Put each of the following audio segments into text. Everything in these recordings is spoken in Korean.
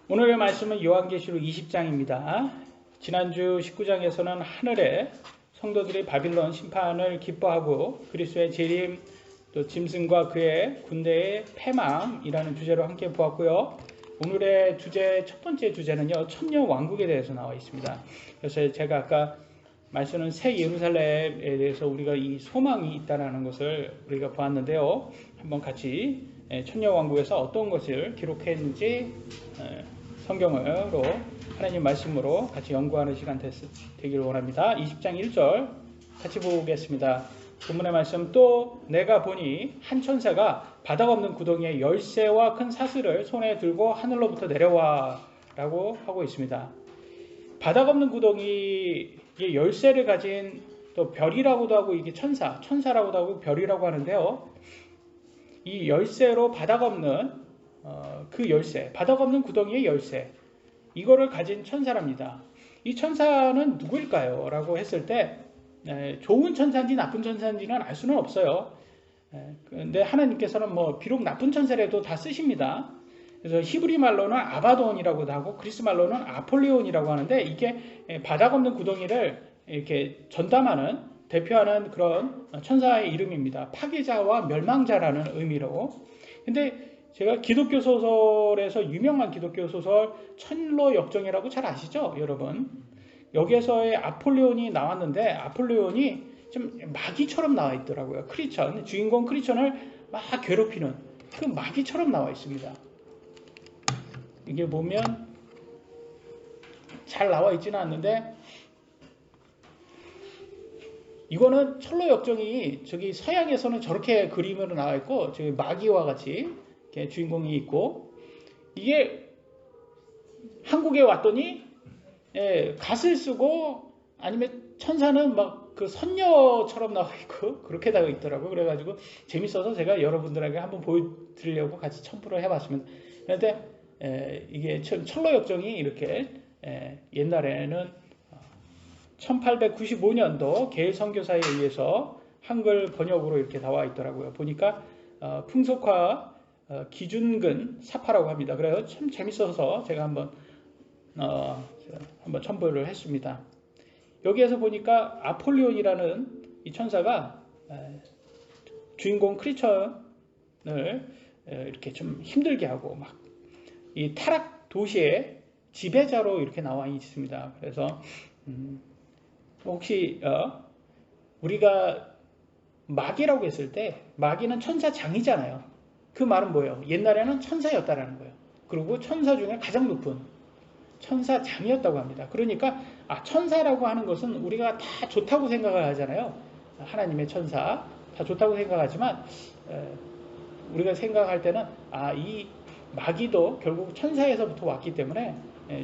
오늘의 말씀은 요한계시록 20장입니다. 지난주 19장에서는 하늘에 성도들이 바빌론 심판을 기뻐하고 그리스도의 재림, 또 짐승과 그의 군대의 패망이라는 주제로 함께 보았고요. 오늘의 첫 번째 주제는요, 천년 왕국에 대해서 나와 있습니다. 그래서 제가 아까 말씀은 새 예루살렘에 대해서 우리가 이 소망이 있다는 것을 우리가 보았는데요. 한번 같이 천년 왕국에서 어떤 것을 기록했는지 성경으로 하나님 말씀으로 같이 연구하는 시간 되기를 원합니다. 20장 1절 같이 보겠습니다. 본문의 말씀, 또 내가 보니 한 천사가 바닥 없는 구덩이에 열쇠와 큰 사슬을 손에 들고 하늘로부터 내려와 라고 하고 있습니다. 바닥 없는 구덩이에 열쇠를 가진 또 별이라고도 하고 이게 천사라고도 하고 별이라고 하는데요. 이 열쇠로 바닥 없는 그 열쇠, 바닥 없는 구덩이의 열쇠, 이거를 가진 천사랍니다. 이 천사는 누구일까요? 라고 했을 때 좋은 천사인지 나쁜 천사인지는 알 수는 없어요. 그런데 하나님께서는 비록 나쁜 천사라도 다 쓰십니다. 그래서 히브리 말로는 아바돈이라고도 하고 그리스 말로는 아폴리온이라고 하는데, 이게 바닥 없는 구덩이를 이렇게 전담하는, 대표하는 그런 천사의 이름입니다. 파괴자와 멸망자라는 의미로. 근데 제가 기독교 소설에서 유명한 기독교 소설 천로역정이라고 잘 아시죠, 여러분? 여기에서의 아폴리온이 나왔는데 아폴리온이 좀 마귀처럼 나와 있더라고요. 주인공 크리스천을 막 괴롭히는 그 마귀처럼 나와 있습니다. 이게 보면 잘 나와 있지는 않는데, 이거는 천로역정이 저기 서양에서는 저렇게 그림으로 나와 있고, 저기 마귀와 같이 이렇게 주인공이 있고, 이게 한국에 왔더니 갓을 쓰고, 아니면 천사는 막 그 선녀처럼 나와 있고 그렇게 나와 있더라고요. 그래가지고 재밌어서 제가 여러분들에게 한번 보여드리려고 같이 첨부를 해봤습니다. 그런데 이게 천로역정이 이렇게 옛날에는 1895년도 게일 선교사에 의해서 한글 번역으로 이렇게 나와 있더라고요. 보니까 풍속화 기준근 사파라고 합니다. 그래서 참 재밌어서 제가 한번 첨부를 했습니다. 여기에서 보니까 아폴리온이라는 이 천사가 주인공 크리스천을 이렇게 좀 힘들게 하고 막 이 타락 도시의 지배자로 이렇게 나와 있습니다. 그래서 혹시 우리가 마귀라고 했을 때, 마귀는 천사장이잖아요. 그 말은 뭐예요? 옛날에는 천사였다라는 거예요. 그리고 천사 중에 가장 높은 천사장이었다고 합니다. 그러니까 천사라고 하는 것은 우리가 다 좋다고 생각을 하잖아요. 하나님의 천사 다 좋다고 생각하지만 우리가 생각할 때는 이 마귀도 결국 천사에서부터 왔기 때문에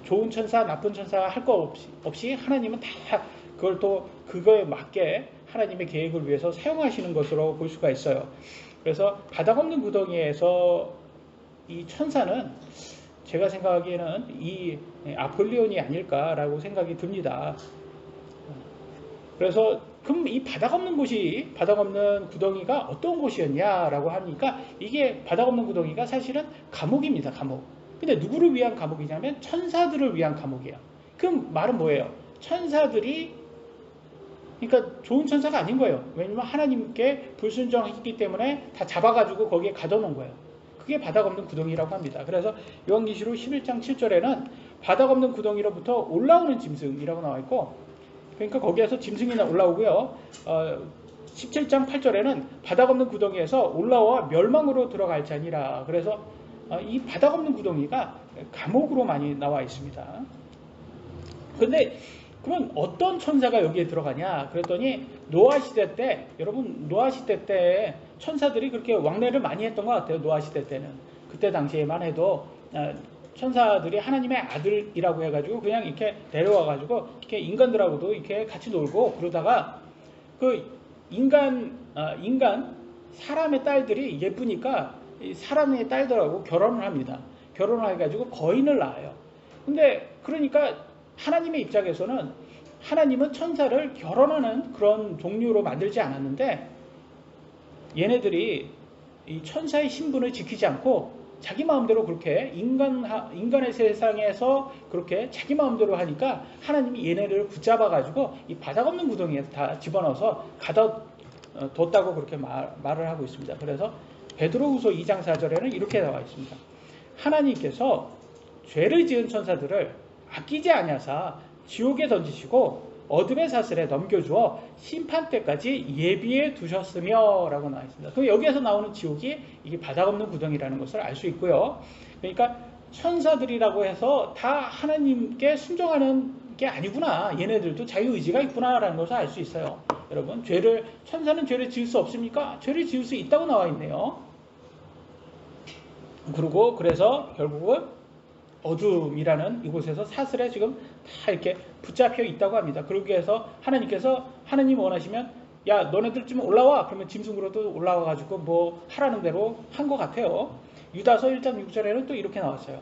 좋은 천사, 나쁜 천사 할 거 없이 하나님은 다 그걸 또 그거에 맞게 하나님의 계획을 위해서 사용하시는 것으로 볼 수가 있어요. 그래서 바닥 없는 구덩이에서 이 천사는 제가 생각하기에는 이 아폴리온이 아닐까라고 생각이 듭니다. 그래서 그럼 이 바닥 없는 구덩이가 어떤 곳이었냐라고 하니까, 이게 바닥 없는 구덩이가 사실은 감옥입니다. 감옥. 근데 누구를 위한 감옥이냐면 천사들을 위한 감옥이에요. 그럼 말은 뭐예요? 천사들이, 그러니까 좋은 천사가 아닌 거예요. 왜냐면 하나님께 불순종했기 때문에 다 잡아가지고 거기에 가둬놓은 거예요. 그게 바닥 없는 구덩이라고 합니다. 그래서 요한계시록 11장 7절에는 바닥 없는 구덩이로부터 올라오는 짐승이라고 나와 있고, 그러니까 거기에서 짐승이 올라오고요. 17장 8절에는 바닥 없는 구덩이에서 올라와 멸망으로 들어갈 자니라. 그래서 이 바닥 없는 구덩이가 감옥으로 많이 나와 있습니다. 그런데 그러면 어떤 천사가 여기에 들어가냐? 그랬더니 노아 시대 때, 여러분 노아 시대 때 천사들이 그렇게 왕래를 많이 했던 것 같아요. 노아 시대 때는. 그때 당시에만 해도 천사들이 하나님의 아들이라고 해가지고 그냥 이렇게 내려와가지고 이렇게 인간들하고도 이렇게 같이 놀고, 그러다가 그 사람의 딸들이 예쁘니까 사람의 딸들하고 결혼을 합니다. 결혼을 해가지고 거인을 낳아요. 근데 그러니까 하나님의 입장에서는, 하나님은 천사를 결혼하는 그런 종류로 만들지 않았는데, 얘네들이 이 천사의 신분을 지키지 않고 자기 마음대로 그렇게 인간의 세상에서 그렇게 자기 마음대로 하니까 하나님이 얘네를 붙잡아 가지고 이 바닥 없는 구덩이에 다 집어넣어서 가둬뒀다고 그렇게 말을 하고 있습니다. 그래서 베드로후서 2장 4절에는 이렇게 나와 있습니다. 하나님께서 죄를 지은 천사들을 아끼지 아니하사 지옥에 던지시고 어둠의 사슬에 넘겨주어 심판 때까지 예비해 두셨으며 라고 나와 있습니다. 그럼 여기에서 나오는 지옥이 이게 바닥 없는 구덩이라는 것을 알 수 있고요. 그러니까 천사들이라고 해서 다 하나님께 순종하는 게 아니구나. 얘네들도 자유의지가 있구나라는 것을 알 수 있어요. 여러분, 천사는 죄를 지을 수 없습니까? 죄를 지을 수 있다고 나와 있네요. 그리고 그래서 결국은 어둠이라는 이곳에서 사슬에 지금 다 이렇게 붙잡혀 있다고 합니다. 그러기 위해서 하나님 원하시면 야 너네들 좀 올라와. 그러면 짐승으로도 올라와 가지고 뭐 하라는 대로 한 것 같아요. 유다서 1장 6절에는 또 이렇게 나왔어요.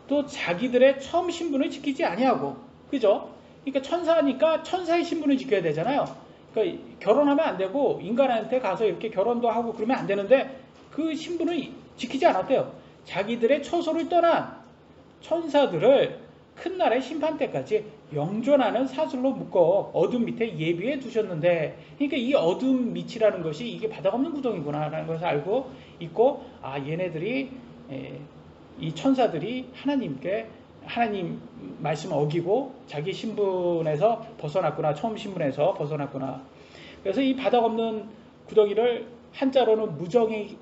또 자기들의 처음 신분을 지키지 아니하고, 그죠? 그러니까 천사니까 천사의 신분을 지켜야 되잖아요. 그러니까 결혼하면 안 되고 인간한테 가서 이렇게 결혼도 하고 그러면 안 되는데 그 신분을 지키지 않았대요. 자기들의 처소를 떠난 천사들을 큰 날의 심판 때까지 영존하는 사슬로 묶어 어둠 밑에 예비해 두셨는데, 그러니까 이 어둠 밑이라는 것이 이게 바닥 없는 구덩이구나 라는 것을 알고 있고, 얘네들이 이 천사들이 하나님 말씀 어기고 자기 신분에서 벗어났구나, 처음 신분에서 벗어났구나. 그래서 이 바닥 없는 구덩이를 한자로는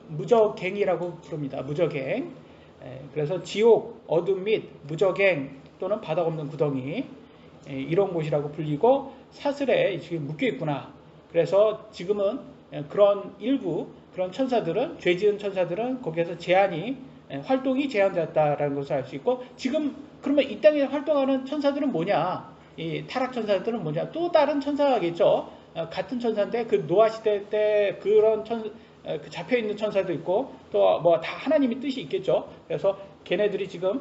무저갱이라고 부릅니다. 무저갱. 그래서 지옥, 어둠 및 무저갱 또는 바닥 없는 구덩이, 이런 곳이라고 불리고 사슬에 지금 묶여 있구나. 그래서 지금은 그런 천사들은, 죄 지은 천사들은 거기에서 활동이 제한되었다라는 것을 알 수 있고, 지금 그러면 이 땅에 활동하는 천사들은 뭐냐? 이 타락 천사들은 뭐냐? 또 다른 천사겠죠. 같은 천사인데 그 노아 시대 때 그런 그 잡혀있는 천사도 있고 또 뭐 다 하나님의 뜻이 있겠죠. 그래서 걔네들이 지금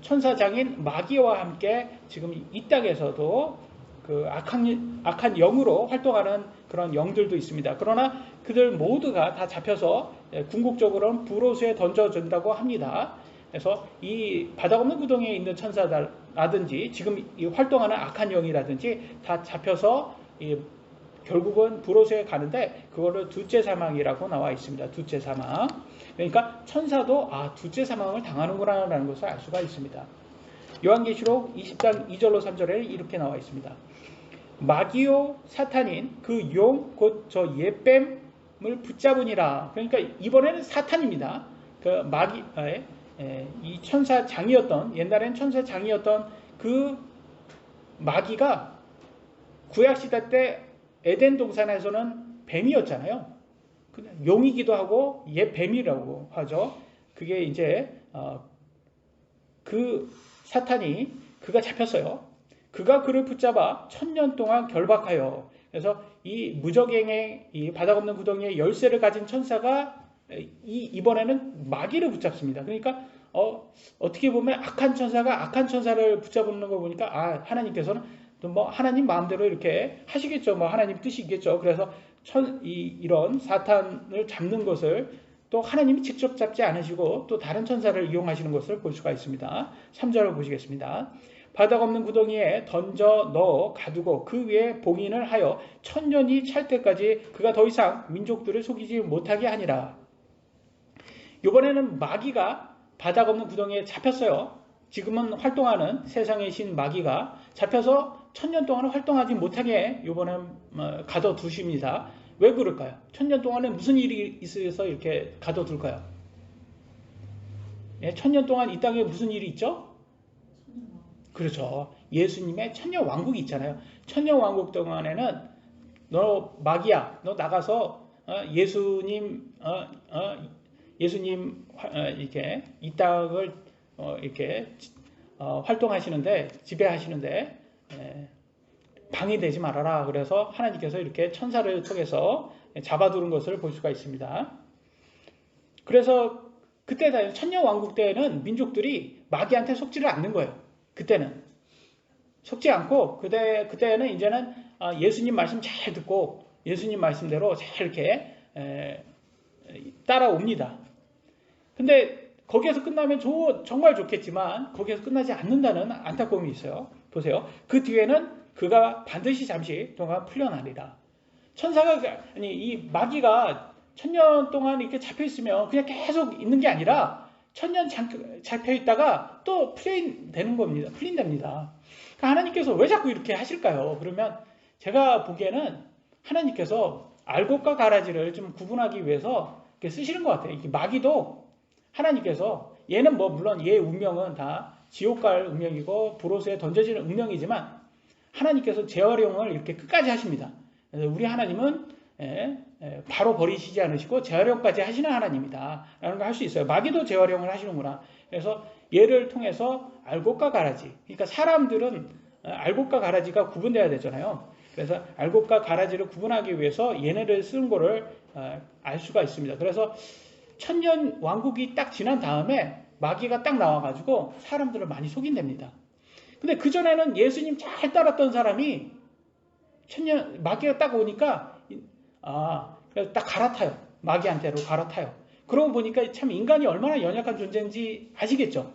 천사장인 마귀와 함께 지금 이 땅에서도 그 악한 영으로 활동하는 그런 영들도 있습니다. 그러나 그들 모두가 다 잡혀서 궁극적으로는 불호수에 던져준다고 합니다. 그래서 이 바닥 없는 구덩이에 있는 천사라든지 지금 이 활동하는 악한 영이라든지 다 잡혀서 결국은 불호수에 가는데 그거를 둘째 사망이라고 나와 있습니다. 둘째 사망. 그러니까 천사도 둘째 사망을 당하는구나라는 것을 알 수가 있습니다. 요한계시록 20장 2절로 3절에 이렇게 나와 있습니다. 마귀요 사탄인 그 용 곧 저 옛뱀을 붙잡으니라. 그러니까 이번에는 사탄입니다. 그 이 천사장이었던, 옛날엔 천사장이었던 그 마귀가 구약시대 때 에덴 동산에서는 뱀이었잖아요. 용이기도 하고 옛 뱀이라고 하죠. 그게 이제 그 사탄이 그가 잡혔어요. 그가 그를 붙잡아 1000년 동안 결박하여, 그래서 이 무저갱의 이 바닥 없는 구덩이의 열쇠를 가진 천사가 이번에는 마귀를 붙잡습니다. 그러니까 어떻게 보면 악한 천사가 악한 천사를 붙잡는 거 보니까 하나님께서는 또 뭐 하나님 마음대로 이렇게 하시겠죠. 뭐 하나님 뜻이 있겠죠. 그래서 이런 사탄을 잡는 것을 또 하나님이 직접 잡지 않으시고 또 다른 천사를 이용하시는 것을 볼 수가 있습니다. 3절을 보시겠습니다. 바닥 없는 구덩이에 던져 넣어 가두고 그 위에 봉인을 하여 1000년이 찰 때까지 그가 더 이상 민족들을 속이지 못하게 하니라. 이번에는 마귀가 바닥 없는 구덩이에 잡혔어요. 지금은 활동하는 세상의 신 마귀가 잡혀서 1000년 동안 활동하지 못하게 이번엔 가둬두십니다. 왜 그럴까요? 1000년 동안에 무슨 일이 있어서 이렇게 가둬둘까요? 1000년 동안 이 땅에 무슨 일이 있죠? 그렇죠. 예수님의 천년왕국이 있잖아요. 천년왕국 동안에는 너 마귀야, 너 나가서 예수님 이렇게 이 땅을 이렇게 활동하시는데, 지배하시는데 방해되지 말아라. 그래서 하나님께서 이렇게 천사를 통해서 잡아두는 것을 볼 수가 있습니다. 그래서 그때 천년왕국 때에는 민족들이 마귀한테 속지를 않는 거예요. 그때는 속지 않고 그때는 이제는 예수님 말씀 잘 듣고 예수님 말씀대로 잘 이렇게 따라옵니다. 근데 거기에서 끝나면 정말 좋겠지만 거기에서 끝나지 않는다는 안타까움이 있어요. 보세요. 그 뒤에는 그가 반드시 잠시 동안 풀려나리라. 천사가 아니 이 마귀가 1000년 동안 이렇게 잡혀 있으면 그냥 계속 있는 게 아니라 1000년 잡혀 있다가 또 풀린다는 겁니다. 풀린답니다. 그러니까 하나님께서 왜 자꾸 이렇게 하실까요? 그러면 제가 보기에는 하나님께서 알곡과 가라지를 좀 구분하기 위해서 이렇게 쓰시는 것 같아요. 이게 마귀도 하나님께서 얘는 뭐 물론 얘의 운명은 다 지옥 갈 운명이고 불호수에 던져지는 운명이지만 하나님께서 재활용을 이렇게 끝까지 하십니다. 그래서 우리 하나님은 바로 버리시지 않으시고 재활용까지 하시는 하나님이다 라는 걸 할 수 있어요. 마귀도 재활용을 하시는구나. 그래서 얘를 통해서 알곡과 가라지, 그러니까 사람들은 알곡과 가라지가 구분돼야 되잖아요. 그래서 알곡과 가라지를 구분하기 위해서 얘네를 쓰는 거를 알 수가 있습니다. 그래서 1000년 왕국이 딱 지난 다음에 마귀가 딱 나와가지고 사람들을 많이 속인답니다. 근데 그전에는 예수님 잘 따랐던 사람이 마귀가 딱 오니까 그래서 딱 갈아타요. 마귀한테로 갈아타요. 그러고 보니까 참 인간이 얼마나 연약한 존재인지 아시겠죠?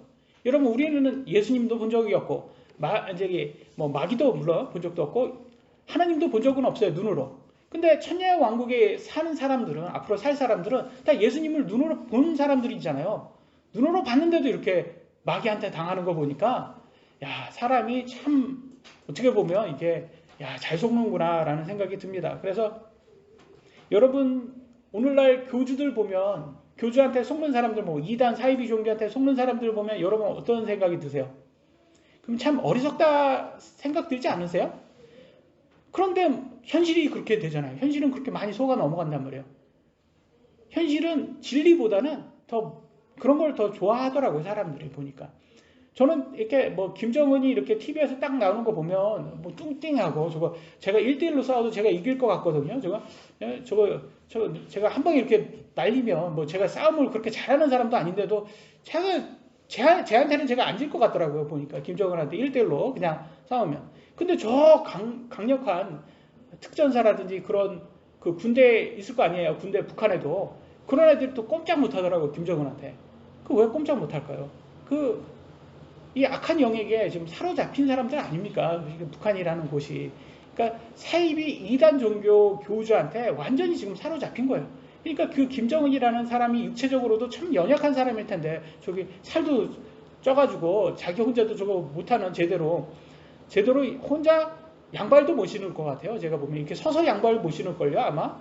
여러분, 우리는 예수님도 본 적이 없고 마귀도 물론 본 적도 없고 하나님도 본 적은 없어요. 눈으로. 근데 천년의 왕국에 사는 사람들은, 앞으로 살 사람들은 다 예수님을 눈으로 본 사람들이잖아요. 눈으로 봤는데도 이렇게 마귀한테 당하는 거 보니까 야, 사람이 참 어떻게 보면 이게 잘 속는구나 라는 생각이 듭니다. 그래서 여러분, 오늘날 교주들 보면, 교주한테 속는 사람들, 뭐 이단 사이비 종교한테 속는 사람들 보면 여러분 어떤 생각이 드세요? 그럼 참 어리석다 생각 들지 않으세요? 그런데 현실이 그렇게 되잖아요. 현실은 그렇게 많이 속아 넘어간단 말이에요. 현실은 진리보다는 더 그런 걸 더 좋아하더라고요. 사람들이 보니까. 저는 이렇게 뭐 김정은이 이렇게 TV에서 딱 나오는 거 보면 뭐 뚱띵하고 저거 제가 1대1로 싸워도 제가 이길 것 같거든요. 제가 한 방에 이렇게 날리면 뭐 제가 싸움을 그렇게 잘하는 사람도 아닌데도 쟤한테는 제가 안 질 것 같더라고요. 보니까 김정은한테 1대1로 그냥 싸우면. 근데 저 강력한 특전사라든지 그런 그 군대에 있을 거 아니에요. 군대 북한에도. 그런 애들이 또 꼼짝 못 하더라고요. 김정은한테. 그 왜 꼼짝 못 할까요? 이 악한 영역에 지금 사로잡힌 사람들 아닙니까? 북한이라는 곳이. 그러니까 사이비 이단 종교 교주한테 완전히 지금 사로잡힌 거예요. 그러니까 그 김정은이라는 사람이 육체적으로도 참 연약한 사람일 텐데 저기 살도 쪄가지고 자기 혼자도 저거 못하는 제대로 혼자 양발도 못 신을 것 같아요. 제가 보면 이렇게 서서 양발 못 신을걸요 아마.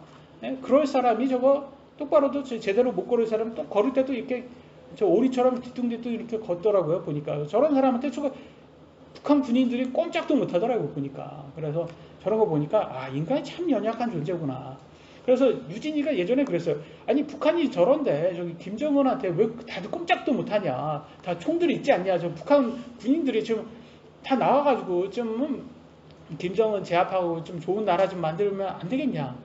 그럴 사람이 저거 똑바로도 제대로 못 걸을 사람 또 걸을 때도 이렇게 저 오리처럼 뒤뚱뒤뚱 이렇게 걷더라고요. 보니까 저런 사람한테 저거 북한 군인들이 꼼짝도 못 하더라고요. 보니까. 그래서 저런 거 보니까 인간이 참 연약한 존재구나. 그래서 유진이가 예전에 그랬어요. 아니 북한이 저런데 저기 김정은한테 왜 다들 꼼짝도 못 하냐. 다 총들이 있지 않냐. 저 북한 군인들이 지금 다 나와가지고 좀 김정은 제압하고 좀 좋은 나라 좀 만들면 안 되겠냐.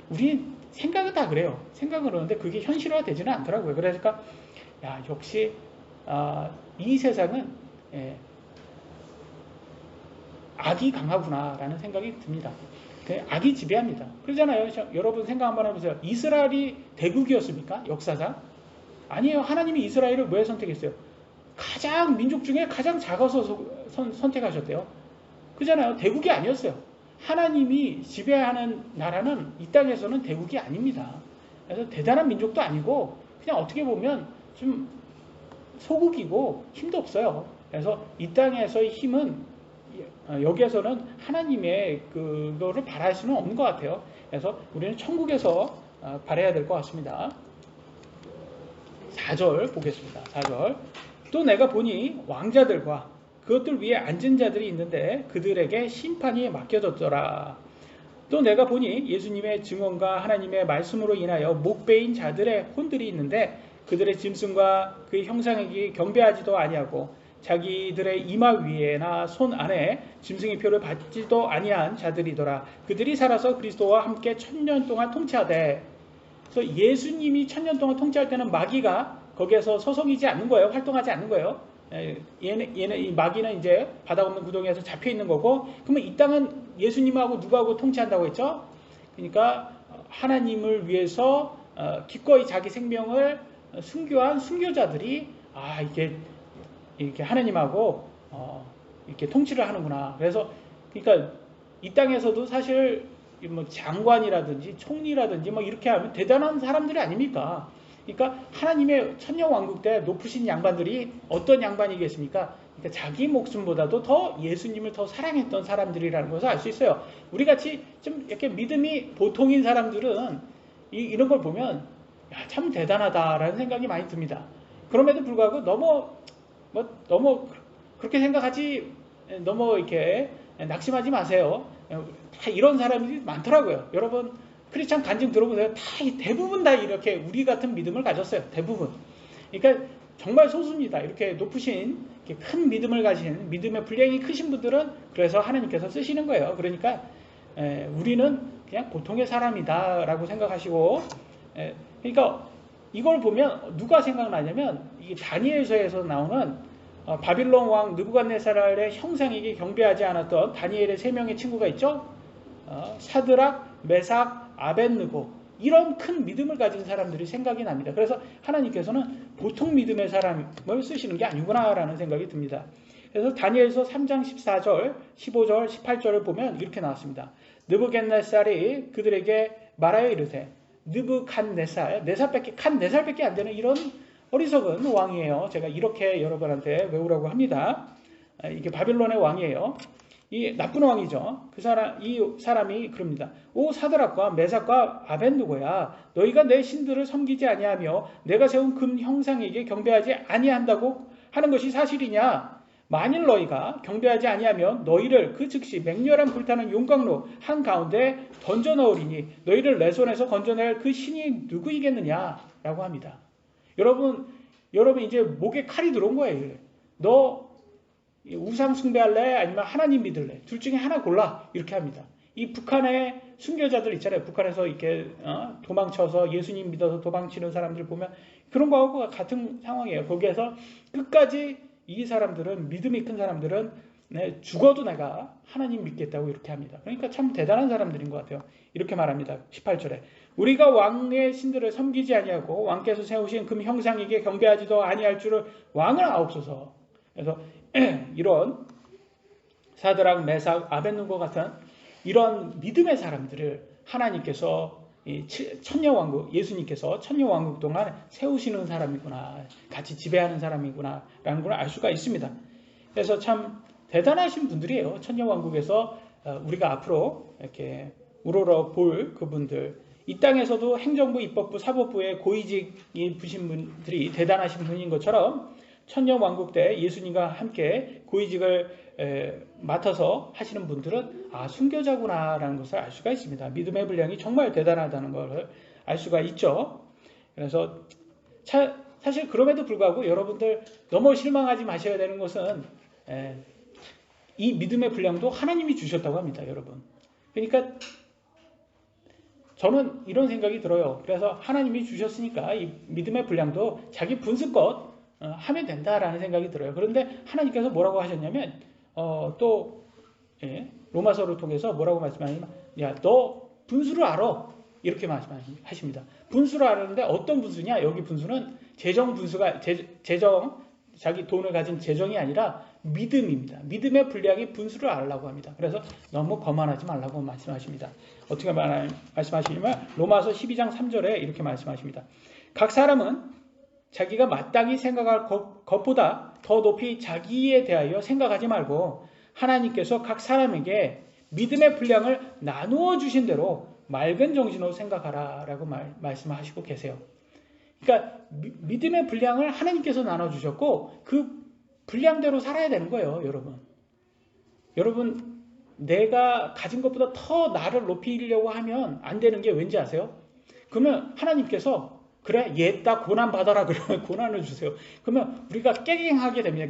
우리 생각은 다 그래요. 생각은 그러는데 그게 현실화 되지는 않더라고요. 그러니까 역시 이 세상은 악이 강하구나라는 생각이 듭니다. 악이 지배합니다. 그러잖아요. 여러분 생각 한번 해보세요. 이스라엘이 대국이었습니까? 역사상? 아니에요. 하나님이 이스라엘을 왜 선택했어요? 가장 민족 중에 가장 작아서 선택하셨대요. 그잖아요. 대국이 아니었어요. 하나님이 지배하는 나라는 이 땅에서는 대국이 아닙니다. 그래서 대단한 민족도 아니고 그냥 어떻게 보면 좀 소국이고 힘도 없어요. 그래서 이 땅에서의 힘은 여기에서는 하나님의 그거를 바랄 수는 없는 것 같아요. 그래서 우리는 천국에서 바라야 될 것 같습니다. 4절 보겠습니다. 4절. 또 내가 보니 왕자들과 그것들 위에 앉은 자들이 있는데 그들에게 심판이 맡겨졌더라. 또 내가 보니 예수님의 증언과 하나님의 말씀으로 인하여 목베인 자들의 혼들이 있는데 그들의 짐승과 그 형상에게 경배하지도 아니하고 자기들의 이마 위에나 손 안에 짐승의 표를 받지도 아니한 자들이더라. 그들이 살아서 그리스도와 함께 1000년 동안 통치하되. 그래서 예수님이 1000년 동안 통치할 때는 마귀가 거기에서 서성이지 않는 거예요. 활동하지 않는 거예요. 이 마귀는 이제 바닥 없는 구덩이에서 잡혀 있는 거고, 그러면 이 땅은 예수님하고 누구하고 통치한다고 했죠? 그러니까 하나님을 위해서 기꺼이 자기 생명을 순교한 순교자들이 이게 하느님하고 이렇게 통치를 하는구나. 그래서 그러니까 이 땅에서도 사실 뭐 장관이라든지 총리라든지 뭐 이렇게 하면 대단한 사람들이 아닙니까? 그러니까 하나님의 천년왕국 때 높으신 양반들이 어떤 양반이겠습니까? 그러니까 자기 목숨보다도 더 예수님을 더 사랑했던 사람들이라는 것을 알 수 있어요. 우리 같이 좀 이렇게 믿음이 보통인 사람들은 이런 걸 보면 참 대단하다라는 생각이 많이 듭니다. 그럼에도 불구하고 너무 그렇게 생각하지, 너무 이렇게 낙심하지 마세요. 다 이런 사람들이 많더라고요. 여러분 크리스찬 간증 들어보세요. 대부분 다 이렇게 우리 같은 믿음을 가졌어요. 대부분. 그러니까 정말 소수입니다. 이렇게 높으신 이렇게 큰 믿음을 가진, 믿음의 분량이 크신 분들은 그래서 하나님께서 쓰시는 거예요. 그러니까 우리는 그냥 보통의 사람이다라고 생각하시고, 그러니까 이걸 보면 누가 생각나냐면 이게 다니엘서에서 나오는 바빌론 왕 느부갓네살의 형상에게 경배하지 않았던 다니엘의 3명의 친구가 있죠. 사드락, 메삭, 아벳느고, 이런 큰 믿음을 가진 사람들이 생각이 납니다. 그래서 하나님께서는 보통 믿음의 사람을 쓰시는 게 아니구나라는 생각이 듭니다. 그래서 다니엘서 3장 14절, 15절, 18절을 보면 이렇게 나왔습니다. 느부갓네살이 그들에게 말하여 이르되, 느부갓네살, 4살밖에 안 되는 이런 어리석은 왕이에요. 제가 이렇게 여러분한테 외우라고 합니다. 이게 바빌론의 왕이에요. 이 나쁜 왕이죠. 이 사람이 그럽니다. 오 사드락과 메삭과 아벳느고야, 너희가 내 신들을 섬기지 아니하며 내가 세운 금 형상에게 경배하지 아니한다고 하는 것이 사실이냐? 만일 너희가 경배하지 아니하면 너희를 그 즉시 맹렬한 불타는 용광로 한 가운데 던져 넣으리니 너희를 내 손에서 건져낼 그 신이 누구이겠느냐? 라고 합니다. 여러분 이제 목에 칼이 들어온 거예요. 너 우상 숭배할래? 아니면 하나님 믿을래? 둘 중에 하나 골라. 이렇게 합니다. 이 북한의 순교자들 있잖아요. 북한에서 이렇게 도망쳐서 예수님 믿어서 도망치는 사람들 보면 그런 거하고 같은 상황이에요. 거기에서 끝까지 이 사람들은, 믿음이 큰 사람들은 죽어도 내가 하나님 믿겠다고 이렇게 합니다. 그러니까 참 대단한 사람들인 것 같아요. 이렇게 말합니다. 18절에 우리가 왕의 신들을 섬기지 아니하고 왕께서 세우신 금 형상에게 경배하지도 아니할 줄을 왕을 아옵소서. 그래서 이런 사드락, 메삭, 아벳느고 같은 이런 믿음의 사람들을 하나님께서 천년왕국, 예수님께서 천년왕국 동안 세우시는 사람이구나, 같이 지배하는 사람이구나 라는 걸 알 수가 있습니다. 그래서 참 대단하신 분들이에요. 천년왕국에서 우리가 앞으로 이렇게 우러러 볼 그분들, 이 땅에서도 행정부, 입법부, 사법부의 고위직이 부신 분들이 대단하신 분인 것처럼 천년왕국 때 예수님과 함께 고위직을 맡아서 하시는 분들은 순교자구나라는 것을 알 수가 있습니다. 믿음의 분량이 정말 대단하다는 것을 알 수가 있죠. 그래서 사실 그럼에도 불구하고 여러분들 너무 실망하지 마셔야 되는 것은 이 믿음의 분량도 하나님이 주셨다고 합니다. 여러분. 그러니까 저는 이런 생각이 들어요. 그래서 하나님이 주셨으니까 이 믿음의 분량도 자기 분수껏 하면 된다라는 생각이 들어요. 그런데 하나님께서 뭐라고 하셨냐면 로마서를 통해서 뭐라고 말씀하냐면 너 분수를 알아. 이렇게 말씀하십니다. 분수를 아는데 어떤 분수냐? 여기 분수는 재정 분수가 자기 돈을 가진 재정이 아니라 믿음입니다. 믿음의 분량이 분수를 알라고 합니다. 그래서 너무 거만하지 말라고 말씀하십니다. 어떻게 말씀하시냐면 로마서 12장 3절에 이렇게 말씀하십니다. 각 사람은 자기가 마땅히 생각할 것보다 더 높이 자기에 대하여 생각하지 말고 하나님께서 각 사람에게 믿음의 분량을 나누어 주신 대로 맑은 정신으로 생각하라 라고 말씀하시고 계세요. 그러니까 믿음의 분량을 하나님께서 나눠주셨고 그 분량대로 살아야 되는 거예요. 여러분 내가 가진 것보다 더 나를 높이려고 하면 안 되는 게 왠지 아세요? 그러면 하나님께서 그래 얘다 고난 받아라 그러면 고난을 주세요. 그러면 우리가 깨갱하게 됩니다.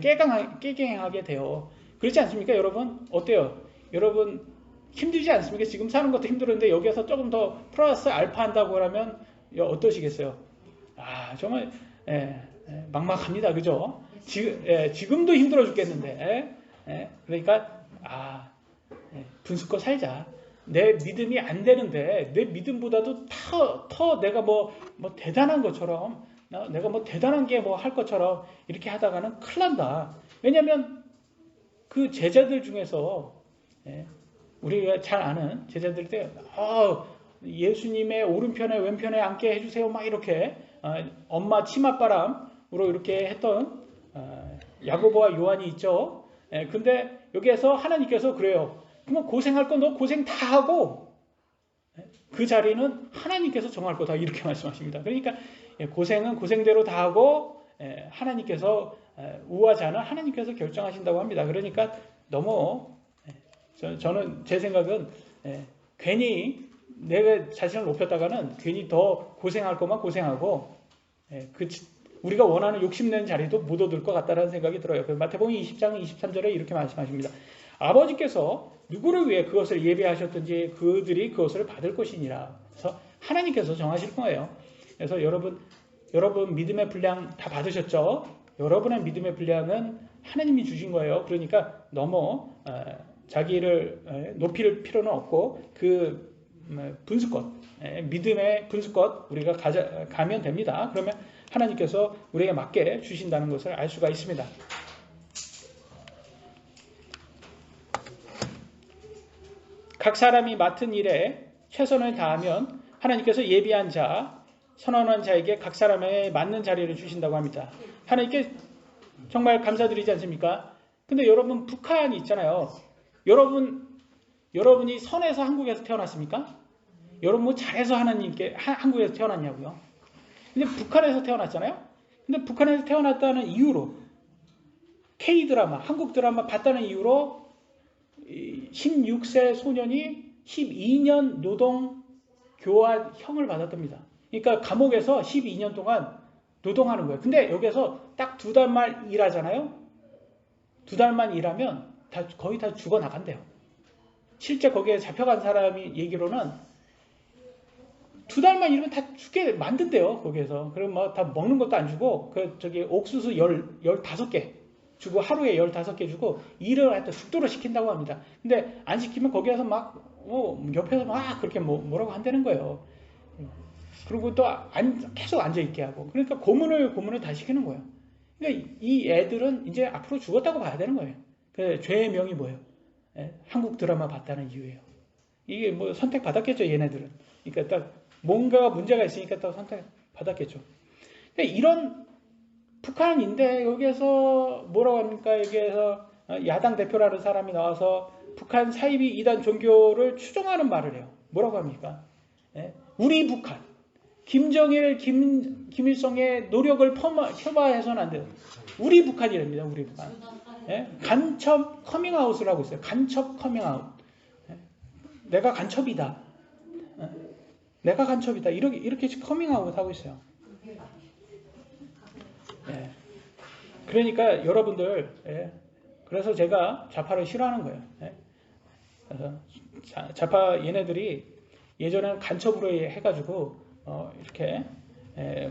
깨갱하게 돼요. 그렇지 않습니까? 여러분 어때요? 여러분 힘들지 않습니까? 지금 사는 것도 힘들었는데 여기에서 조금 더 플러스 알파 한다고 하면 어떠시겠어요? 정말 막막합니다. 그죠? 지금도 힘들어 죽겠는데 그러니까 분수껏 살자. 내 믿음이 안 되는데 내 믿음보다도 더 내가 뭐 대단한 것처럼 내가 뭐 대단한 게 뭐 할 것처럼 이렇게 하다가는 큰일 난다. 왜냐하면 그 제자들 중에서 우리가 잘 아는 제자들 때 예수님의 오른편에 왼편에 앉게 해주세요 막 이렇게 엄마 치맛바람으로 이렇게 했던 야고보와 요한이 있죠. 근데 여기에서 하나님께서 그래요. 그러면 고생할 건 너 고생 다 하고 그 자리는 하나님께서 정할 거다 이렇게 말씀하십니다. 그러니까 고생은 고생대로 다 하고 하나님께서 우하자는 하나님께서 결정하신다고 합니다. 그러니까 너무 저는 제 생각은 괜히 내가 자신을 높였다가는 괜히 더 고생할 것만 고생하고 우리가 원하는 욕심내는 자리도 못 얻을 것 같다는 생각이 들어요. 마태복음 20장 23절에 이렇게 말씀하십니다. 아버지께서 누구를 위해 그것을 예배하셨든지 그들이 그것을 받을 것이니라. 그래서 하나님께서 정하실 거예요. 그래서 여러분 믿음의 분량 다 받으셨죠? 여러분의 믿음의 분량은 하나님이 주신 거예요. 그러니까 너무 자기를 높일 필요는 없고 그 분수껏 믿음의 분수껏 우리가 가면 됩니다. 그러면 하나님께서 우리에게 맞게 주신다는 것을 알 수가 있습니다. 각 사람이 맡은 일에 최선을 다하면 하나님께서 예비한 자, 선언한 자에게 각 사람에 맞는 자리를 주신다고 합니다. 하나님께 정말 감사드리지 않습니까? 근데 여러분 북한이 있잖아요. 여러분이 선해서 한국에서 태어났습니까? 여러분 뭐 잘해서 한국에서 태어났냐고요? 근데 북한에서 태어났잖아요? 근데 북한에서 태어났다는 이유로 K드라마, 한국 드라마 봤다는 이유로 16세 소년이 12년 노동 교화형을 받았답니다. 그러니까 감옥에서 12년 동안 노동하는 거예요. 근데 여기서 딱 2달만 일하잖아요? 2달만 일하면 거의 다 죽어나간대요. 실제 거기에 잡혀간 사람이 얘기로는 2달만 일하면 다 죽게 만든대요. 거기에서. 그럼 뭐 다 먹는 것도 안 주고 옥수수 15개 주고 하루에 15개 주고 일을 하여튼 죽도록 시킨다고 합니다. 근데 안 시키면 거기에서 막 옆에서 막 그렇게 뭐라고 한다는 거예요. 그리고 또 계속 앉아있게 하고. 그러니까 고문을 다 시키는 거예요. 그러니까 이 애들은 이제 앞으로 죽었다고 봐야 되는 거예요. 그 죄의 명이 뭐예요? 한국 드라마 봤다는 이유예요. 이게 뭐 선택받았겠죠, 얘네들은. 그러니까 딱 뭔가 문제가 있으니까 딱 선택받았겠죠. 근데 이런 북한인데 여기에서 뭐라고 합니까? 여기에서 야당 대표라는 사람이 나와서 북한 사이비 이단 종교를 추종하는 말을 해요. 뭐라고 합니까? 우리 북한. 김정일, 김일성의 노력을 폄하해서는 안 돼요. 우리 북한이랍니다. 우리 북한. 간첩 커밍아웃을 하고 있어요. 간첩 커밍아웃. 내가 간첩이다. 내가 간첩이다. 이렇게 커밍아웃 하고 있어요. 그러니까 여러분들, 그래서 제가 좌파를 싫어하는 거예요. 그래서 좌파 얘네들이 예전에는 간첩으로 해가지고 이렇게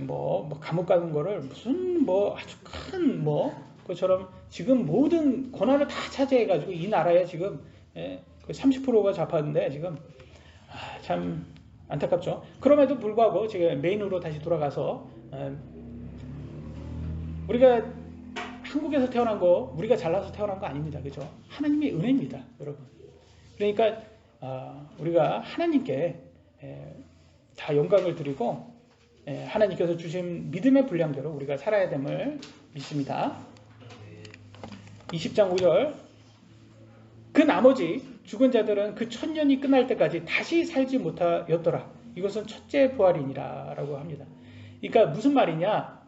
뭐 감옥 가는 거를 무슨 뭐 아주 큰 그것처럼 지금 모든 권한을 다 차지해가지고 이 나라에 지금 30%가 좌파인데 지금 참 안타깝죠. 그럼에도 불구하고 제가 메인으로 다시 돌아가서 우리가 한국에서 태어난 거, 우리가 잘나서 태어난 거 아닙니다. 그죠? 하나님의 은혜입니다, 여러분. 그러니까 우리가 하나님께 다 영광을 드리고 하나님께서 주신 믿음의 분량대로 우리가 살아야 됨을 믿습니다. 20장 5절. 그 나머지 죽은 자들은 그 1000년이 끝날 때까지 다시 살지 못하였더라. 이것은 첫째 부활이니라 라고 합니다. 그러니까 무슨 말이냐?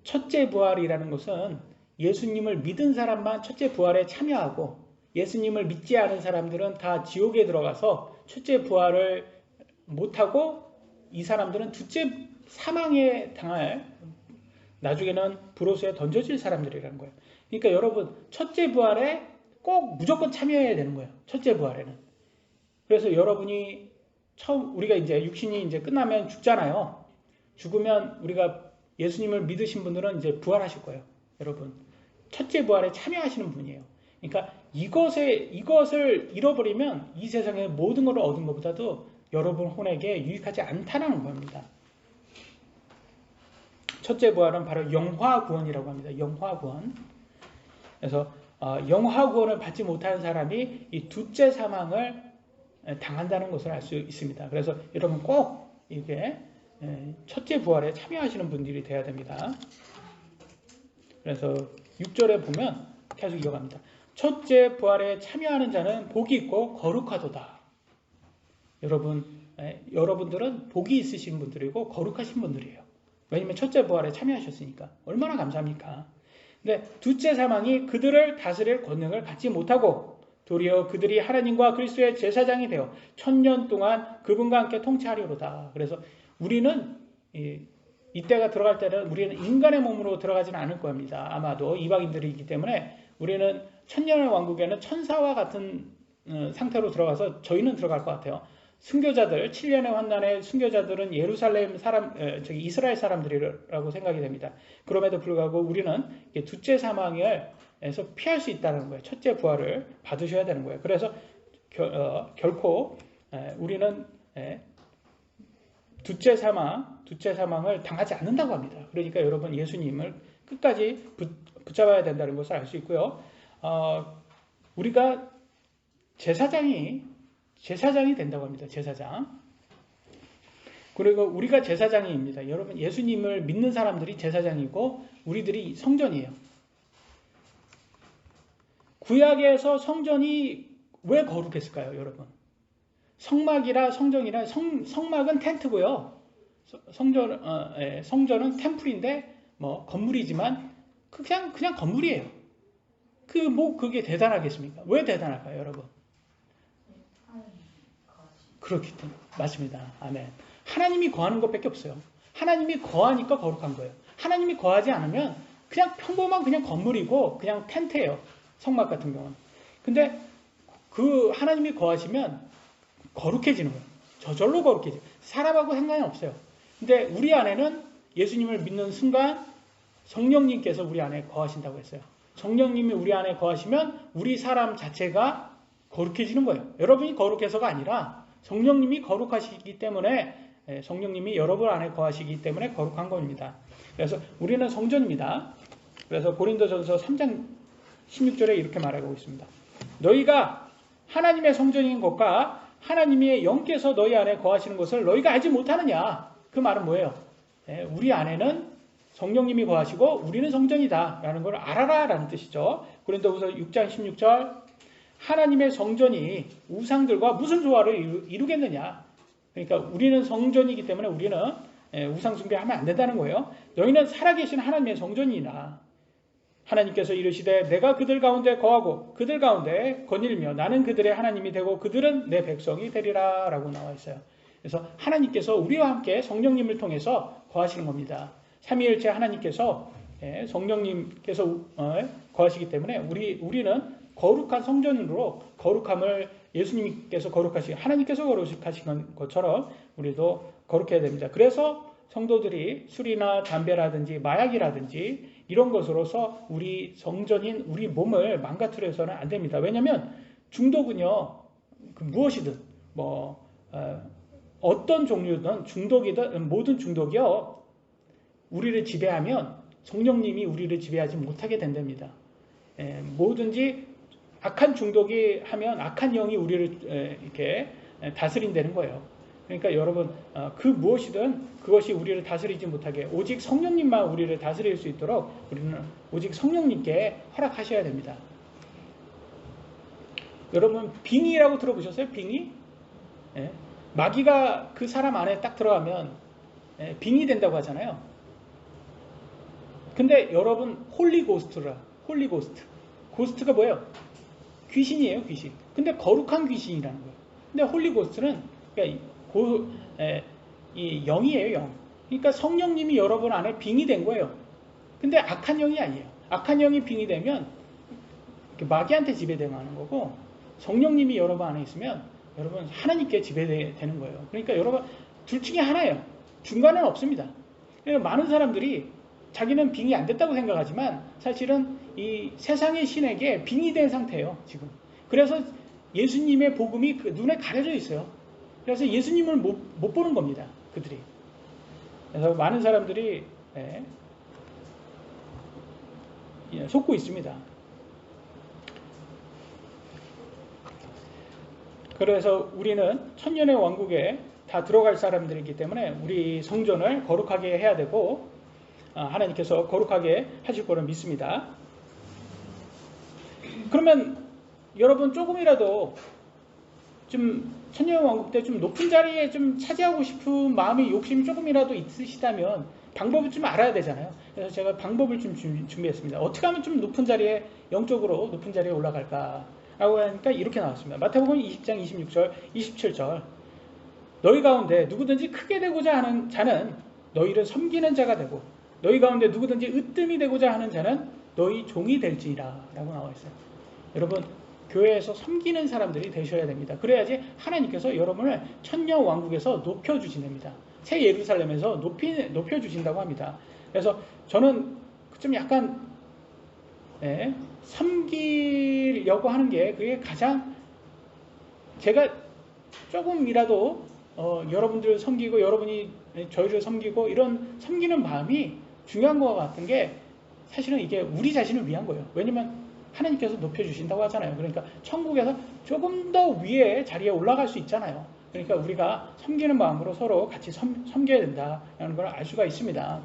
첫째 부활이라는 것은 예수님을 믿은 사람만 첫째 부활에 참여하고 예수님을 믿지 않은 사람들은 다 지옥에 들어가서 첫째 부활을 못하고 이 사람들은 둘째 사망에 당할 나중에는 불호수에 던져질 사람들이라는 거예요. 그러니까 여러분 첫째 부활에 꼭 무조건 참여해야 되는 거예요. 첫째 부활에는. 그래서 여러분이 우리가 이제 육신이 이제 끝나면 죽잖아요. 죽으면 우리가 예수님을 믿으신 분들은 이제 부활하실 거예요. 여러분. 첫째 부활에 참여하시는 분이에요. 그러니까 이것을 잃어버리면 이 세상의 모든 것을 얻은 것보다도 여러분 혼에게 유익하지 않다는 겁니다. 첫째 부활은 바로 영화 구원이라고 합니다. 영화 구원. 그래서 영화 구원을 받지 못하는 사람이 이 둘째 사망을 당한다는 것을 알 수 있습니다. 그래서 여러분 꼭 이게 첫째 부활에 참여하시는 분들이 돼야 됩니다. 그래서 6절에 보면 계속 이어갑니다. 첫째 부활에 참여하는 자는 복이 있고 거룩하도다. 여러분들은 복이 있으신 분들이고 거룩하신 분들이에요. 왜냐면 첫째 부활에 참여하셨으니까. 얼마나 감사합니까? 근데 둘째 사망이 그들을 다스릴 권능을 갖지 못하고 도리어 그들이 하나님과 그리스도의 제사장이 되어 1000년 동안 그분과 함께 통치하리로다. 그래서 우리는 이때가 들어갈 때는 우리는 인간의 몸으로 들어가지는 않을 겁니다. 아마도 이방인들이기 때문에 우리는 1000년의 왕국에는 천사와 같은 상태로 들어가서 저희는 들어갈 것 같아요. 순교자들, 7년의 환난의 순교자들은 예루살렘 이스라엘 사람들이라고 생각이 됩니다. 그럼에도 불구하고 우리는 둘째 사망에서 피할 수 있다는 거예요. 첫째 부활을 받으셔야 되는 거예요. 그래서 결코 우리는 둘째 사망을 당하지 않는다고 합니다. 그러니까 여러분 예수님을 끝까지 붙잡아야 된다는 것을 알 수 있고요. 우리가 제사장이 된다고 합니다. 제사장. 그리고 우리가 제사장입니다. 여러분 예수님을 믿는 사람들이 제사장이고 우리들이 성전이에요. 구약에서 성전이 왜 거룩했을까요, 여러분? 성막이라 성전이라 성막은 텐트고요. 성전은 템플인데 뭐 건물이지만 그냥 건물이에요. 그게 대단하겠습니까? 왜 대단할까요, 여러분? 그렇기 때문에 맞습니다. 아멘. 하나님이 거하는 것밖에 없어요. 하나님이 거하니까 거룩한 거예요. 하나님이 거하지 않으면 그냥 평범한 그냥 건물이고 그냥 텐트예요. 성막 같은 경우는. 근데 그 하나님이 거하시면 거룩해지는 거예요. 저절로 거룩해져요. 사람하고 상관이 없어요. 근데 우리 안에는 예수님을 믿는 순간 성령님께서 우리 안에 거하신다고 했어요. 성령님이 우리 안에 거하시면 우리 사람 자체가 거룩해지는 거예요. 여러분이 거룩해서가 아니라 성령님이 거룩하시기 때문에 성령님이 여러분 안에 거하시기 때문에 거룩한 겁니다. 그래서 우리는 성전입니다. 그래서 고린도전서 3장 16절에 이렇게 말하고 있습니다. 너희가 하나님의 성전인 것과 하나님의 영께서 너희 안에 거하시는 것을 너희가 알지 못하느냐. 그 말은 뭐예요? 우리 안에는 성령님이 거하시고 우리는 성전이다 라는 걸 알아라 라는 뜻이죠. 고린도후서 6장 16절 하나님의 성전이 우상들과 무슨 조화를 이루겠느냐. 그러니까 우리는 성전이기 때문에 우리는 우상 숭배하면 안 된다는 거예요. 너희는 살아계신 하나님의 성전이나 하나님께서 이르시되 내가 그들 가운데 거하고 그들 가운데 거닐며 나는 그들의 하나님이 되고 그들은 내 백성이 되리라 라고 나와 있어요. 그래서 하나님께서 우리와 함께 성령님을 통해서 거하시는 겁니다. 삼위일체 하나님께서 성령님께서 거하시기 때문에 우리는 거룩한 성전으로 거룩함을 예수님께서 거룩하시고 하나님께서 거룩하신 것처럼 우리도 거룩해야 됩니다. 그래서 성도들이 술이나 담배라든지 마약이라든지 이런 것으로서 우리 성전인 우리 몸을 망가뜨려서는 안 됩니다. 왜냐하면 중독은요 무엇이든 어떤 종류든 중독이든 모든 중독이요 우리를 지배하면 성령님이 우리를 지배하지 못하게 된답니다. 뭐든지 악한 중독이 하면 악한 영이 우리를 이렇게 다스린다는 거예요. 그러니까 여러분 그 무엇이든 그것이 우리를 다스리지 못하게 오직 성령님만 우리를 다스릴 수 있도록 우리는 오직 성령님께 허락하셔야 됩니다. 여러분 빙의라고 들어보셨어요? 빙의? 마귀가 그 사람 안에 딱 들어가면 빙의 된다고 하잖아요. 근데 여러분 홀리고스트라 홀리고스트 고스트가 뭐예요? 귀신이에요, 귀신. 근데 거룩한 귀신이라는 거예요. 근데 홀리고스트는 그러니까 이 영이에요, 영. 그러니까 성령님이 여러분 안에 빙의된 거예요. 근데 악한 영이 아니에요. 악한 영이 빙의되면 마귀한테 지배당하는 거고 성령님이 여러분 안에 있으면 여러분 하나님께 지배되는 거예요. 그러니까 여러분 둘 중에 하나예요. 중간은 없습니다. 그러니까 많은 사람들이 자기는 빙의 안 됐다고 생각하지만 사실은 이 세상의 신에게 빙의된 상태예요, 지금. 그래서 예수님의 복음이 눈에 가려져 있어요. 그래서 예수님을 못 보는 겁니다, 그들이. 그래서 많은 사람들이 솟고 있습니다. 그래서 우리는 천년의 왕국에 다 들어갈 사람들이기 때문에 우리 성전을 거룩하게 해야 되고 하나님께서 거룩하게 하실 거를 믿습니다. 그러면 여러분 조금이라도 좀 천년 왕국 때 좀 높은 자리에 좀 차지하고 싶은 마음이 욕심이 조금이라도 있으시다면 방법을 좀 알아야 되잖아요. 그래서 제가 방법을 좀 준비했습니다. 어떻게 하면 좀 높은 자리에 영적으로 높은 자리에 올라갈까 라고 하니까 이렇게 나왔습니다. 마태복음 20장 26절 27절 너희 가운데 누구든지 크게 되고자 하는 자는 너희를 섬기는 자가 되고 너희 가운데 누구든지 으뜸이 되고자 하는 자는 너희 종이 될지니라 라고 나와 있어요. 여러분 교회에서 섬기는 사람들이 되셔야 됩니다. 그래야지 하나님께서 여러분을 천년 왕국에서 높여주신답니다. 새 예루살렘에서 높여주신다고 합니다. 그래서 저는 좀 약간 섬기려고 하는 게 그게 가장 제가 조금이라도 여러분들을 섬기고 여러분이 저희를 섬기고 이런 섬기는 마음이 중요한 것 같은 게 사실은 이게 우리 자신을 위한 거예요. 왜냐면 하나님께서 높여주신다고 하잖아요. 그러니까 천국에서 조금 더 위에 자리에 올라갈 수 있잖아요. 그러니까 우리가 섬기는 마음으로 서로 같이 섬겨야 된다라는 걸 알 수가 있습니다.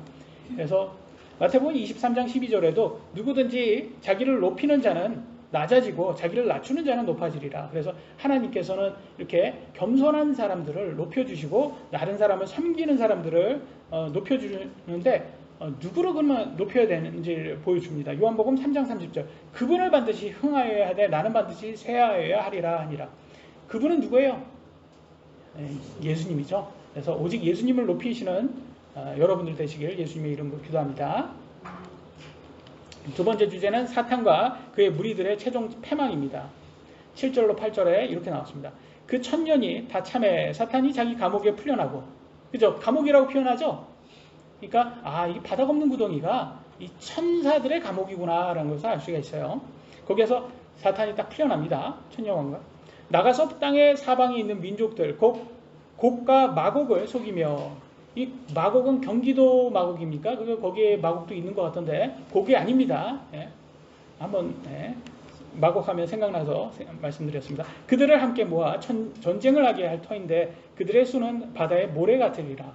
그래서 마태복음 23장 12절에도 누구든지 자기를 높이는 자는 낮아지고 자기를 낮추는 자는 높아지리라. 그래서 하나님께서는 이렇게 겸손한 사람들을 높여주시고 낮은 사람을 섬기는 사람들을 높여주는데 누구를 그러면 높여야 되는지를 보여줍니다. 요한복음 3장 30절 그분을 반드시 흥하여야 하되 나는 반드시 쇠하여야 하리라 하니라. 그분은 누구예요? 예수님이죠. 그래서 오직 예수님을 높이시는 여러분들 되시길 예수님의 이름으로 기도합니다. 두 번째 주제는 사탄과 그의 무리들의 최종 패망입니다. 7절로 8절에 이렇게 나왔습니다. 그 천년이 다 참에 사탄이 자기 감옥에 풀려나고 그죠? 감옥이라고 표현하죠? 그러니까 이게 바닥 없는 구덩이가 이 천사들의 감옥이구나 라는 것을 알 수가 있어요. 거기에서 사탄이 딱 풀려납니다. 천년왕국 나가서 땅의 사방에 있는 민족들 곡과 마곡을 속이며 이 마곡은 경기도 마곡입니까? 거기에 마곡도 있는 것 같던데 곡이 아닙니다. 한번 마곡하면 생각나서 말씀드렸습니다. 그들을 함께 모아 전쟁을 하게 할 터인데 그들의 수는 바다의 모래 같으리라.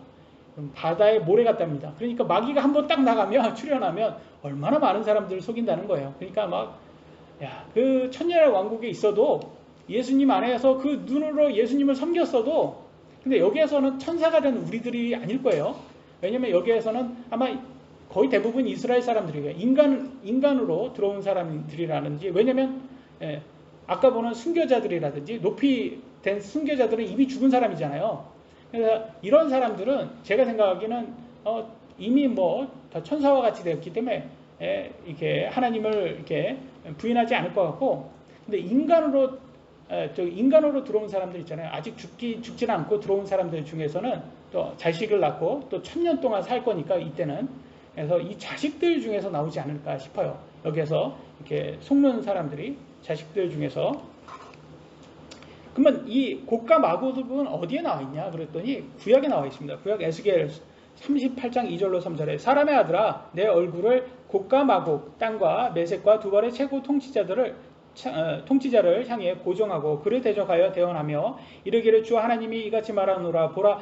바다의 모래 같답니다. 그러니까 마귀가 한번 딱 나가면 출현하면 얼마나 많은 사람들을 속인다는 거예요. 그러니까 그 천년의 왕국에 있어도 예수님 안에서 그 눈으로 예수님을 섬겼어도 근데 여기에서는 천사가 된 우리들이 아닐 거예요. 왜냐면 여기에서는 아마 거의 대부분 이스라엘 사람들이에요. 인간으로 들어온 사람들이라든지 왜냐면 아까 보는 순교자들이라든지 높이 된 순교자들은 이미 죽은 사람이잖아요. 그래서 이런 사람들은 제가 생각하기에는 이미 다 천사와 같이 되었기 때문에 이렇게 하나님을 이렇게 부인하지 않을 것 같고, 근데 인간으로 들어온 사람들 있잖아요. 아직 죽지는 않고 들어온 사람들 중에서는 또 자식을 낳고 또 1000년 동안 살 거니까 이때는 그래서 이 자식들 중에서 나오지 않을까 싶어요. 여기에서 이렇게 속는 사람들이 자식들 중에서. 그러면 이 곡과 마곡은 어디에 나와 있냐 그랬더니 구약에 나와 있습니다. 구약 에스겔 38장 2절로 3절에 사람의 아들아 내 얼굴을 곡과 마곡 땅과 메섹과 두 발의 최고 통치자를 향해 고정하고 그를 대적하여 대언하며 이르기를 주 하나님이 이같이 말하노라 보라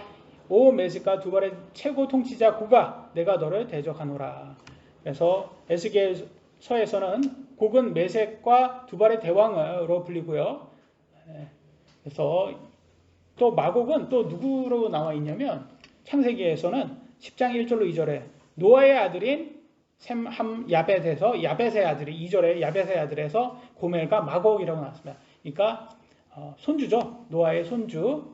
오 메섹과 두 발의 최고 통치자 고가 내가 너를 대적하노라. 그래서 에스겔서에서는 곡은 메섹과 두 발의 대왕으로 불리고요. 그래서 또 마곡은 또 누구로 나와 있냐면 창세기에서는 10장 1절로 2절에 노아의 아들인 셈, 함, 야벳에서 야벳의 아들이 2절에 야벳의 아들에서 고멜과 마곡이라고 나왔습니다. 그러니까 손주죠. 노아의 손주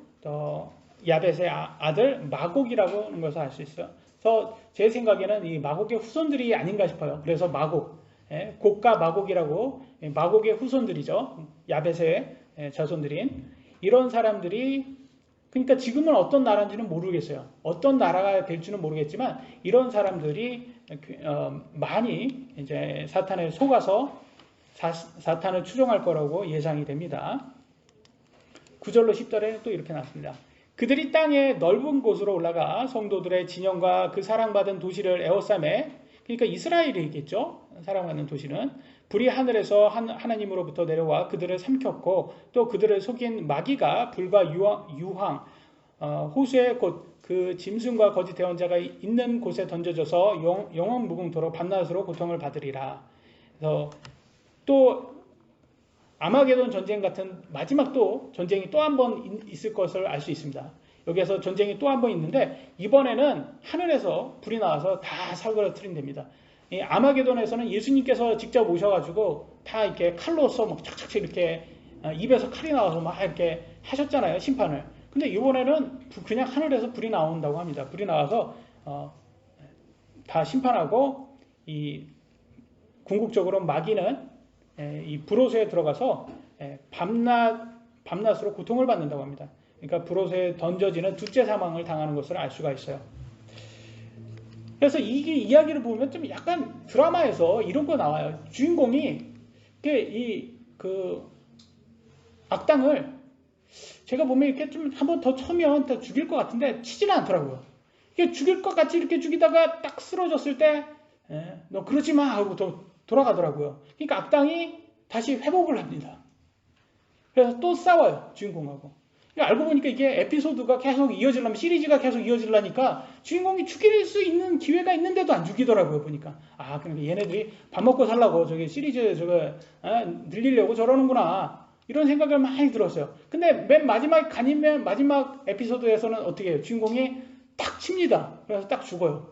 야벳의 아들 마곡이라고 하는 것을 알 수 있어요. 그래서 제 생각에는 이 마곡의 후손들이 아닌가 싶어요. 그래서 마곡, 곡과 마곡이라고 마곡의 후손들이죠. 야벳의 자손들인 이런 사람들이 그러니까 지금은 어떤 나라인지는 모르겠어요. 어떤 나라가 될지는 모르겠지만 이런 사람들이 많이 이제 사탄에 속아서 사탄을 추종할 거라고 예상이 됩니다. 9절로 10절에 또 이렇게 나왔습니다. 그들이 땅의 넓은 곳으로 올라가 성도들의 진영과 그 사랑받은 도시를 에워싸매, 그러니까 이스라엘이겠죠. 사랑받는 도시는 불이 하늘에서 하나님으로부터 내려와 그들을 삼켰고 또 그들을 속인 마귀가 불과 유황 호수의 곳 그 짐승과 거짓 대언자가 있는 곳에 던져져서 영원 무궁토록 밤낮으로 고통을 받으리라. 그래서 또 아마게돈 전쟁 같은 마지막 또 전쟁이 또 한 번 있을 것을 알 수 있습니다. 여기에서 전쟁이 또 한 번 있는데 이번에는 하늘에서 불이 나와서 다 사그라뜨린답니다. 이 아마게돈에서는 예수님께서 직접 오셔가지고 다 이렇게 칼로서 막 착착 이렇게 입에서 칼이 나와서 막 이렇게 하셨잖아요, 심판을. 근데 이번에는 그냥 하늘에서 불이 나온다고 합니다. 불이 나와서 다 심판하고 이 궁극적으로 마귀는 이 불호수에 들어가서 밤낮으로 고통을 받는다고 합니다. 그러니까 불호수에 던져지는 둘째 사망을 당하는 것을 알 수가 있어요. 그래서 이 이야기를 보면 좀 약간 드라마에서 이런 거 나와요. 주인공이 그 악당을 제가 보면 이렇게 좀 한 번 더 쳐면 더 죽일 것 같은데 치지는 않더라고요. 이게 죽일 것 같이 이렇게 죽이다가 딱 쓰러졌을 때 너 그러지 마 하고 돌아가더라고요. 그러니까 악당이 다시 회복을 합니다. 그래서 또 싸워요, 주인공하고. 그러니까 알고 보니까 이게 에피소드가 계속 이어지려면 시리즈가 계속 이어지려니까 주인공이 죽일 수 있는 기회가 있는데도 안 죽이더라고요, 보니까. 아, 그러니까 얘네들이 밥 먹고 살라고 저기 시리즈 늘리려고 저러는구나. 이런 생각을 많이 들었어요. 근데 맨 마지막 간이면 마지막 에피소드에서는 어떻게 해요? 주인공이 딱 칩니다. 그래서 딱 죽어요.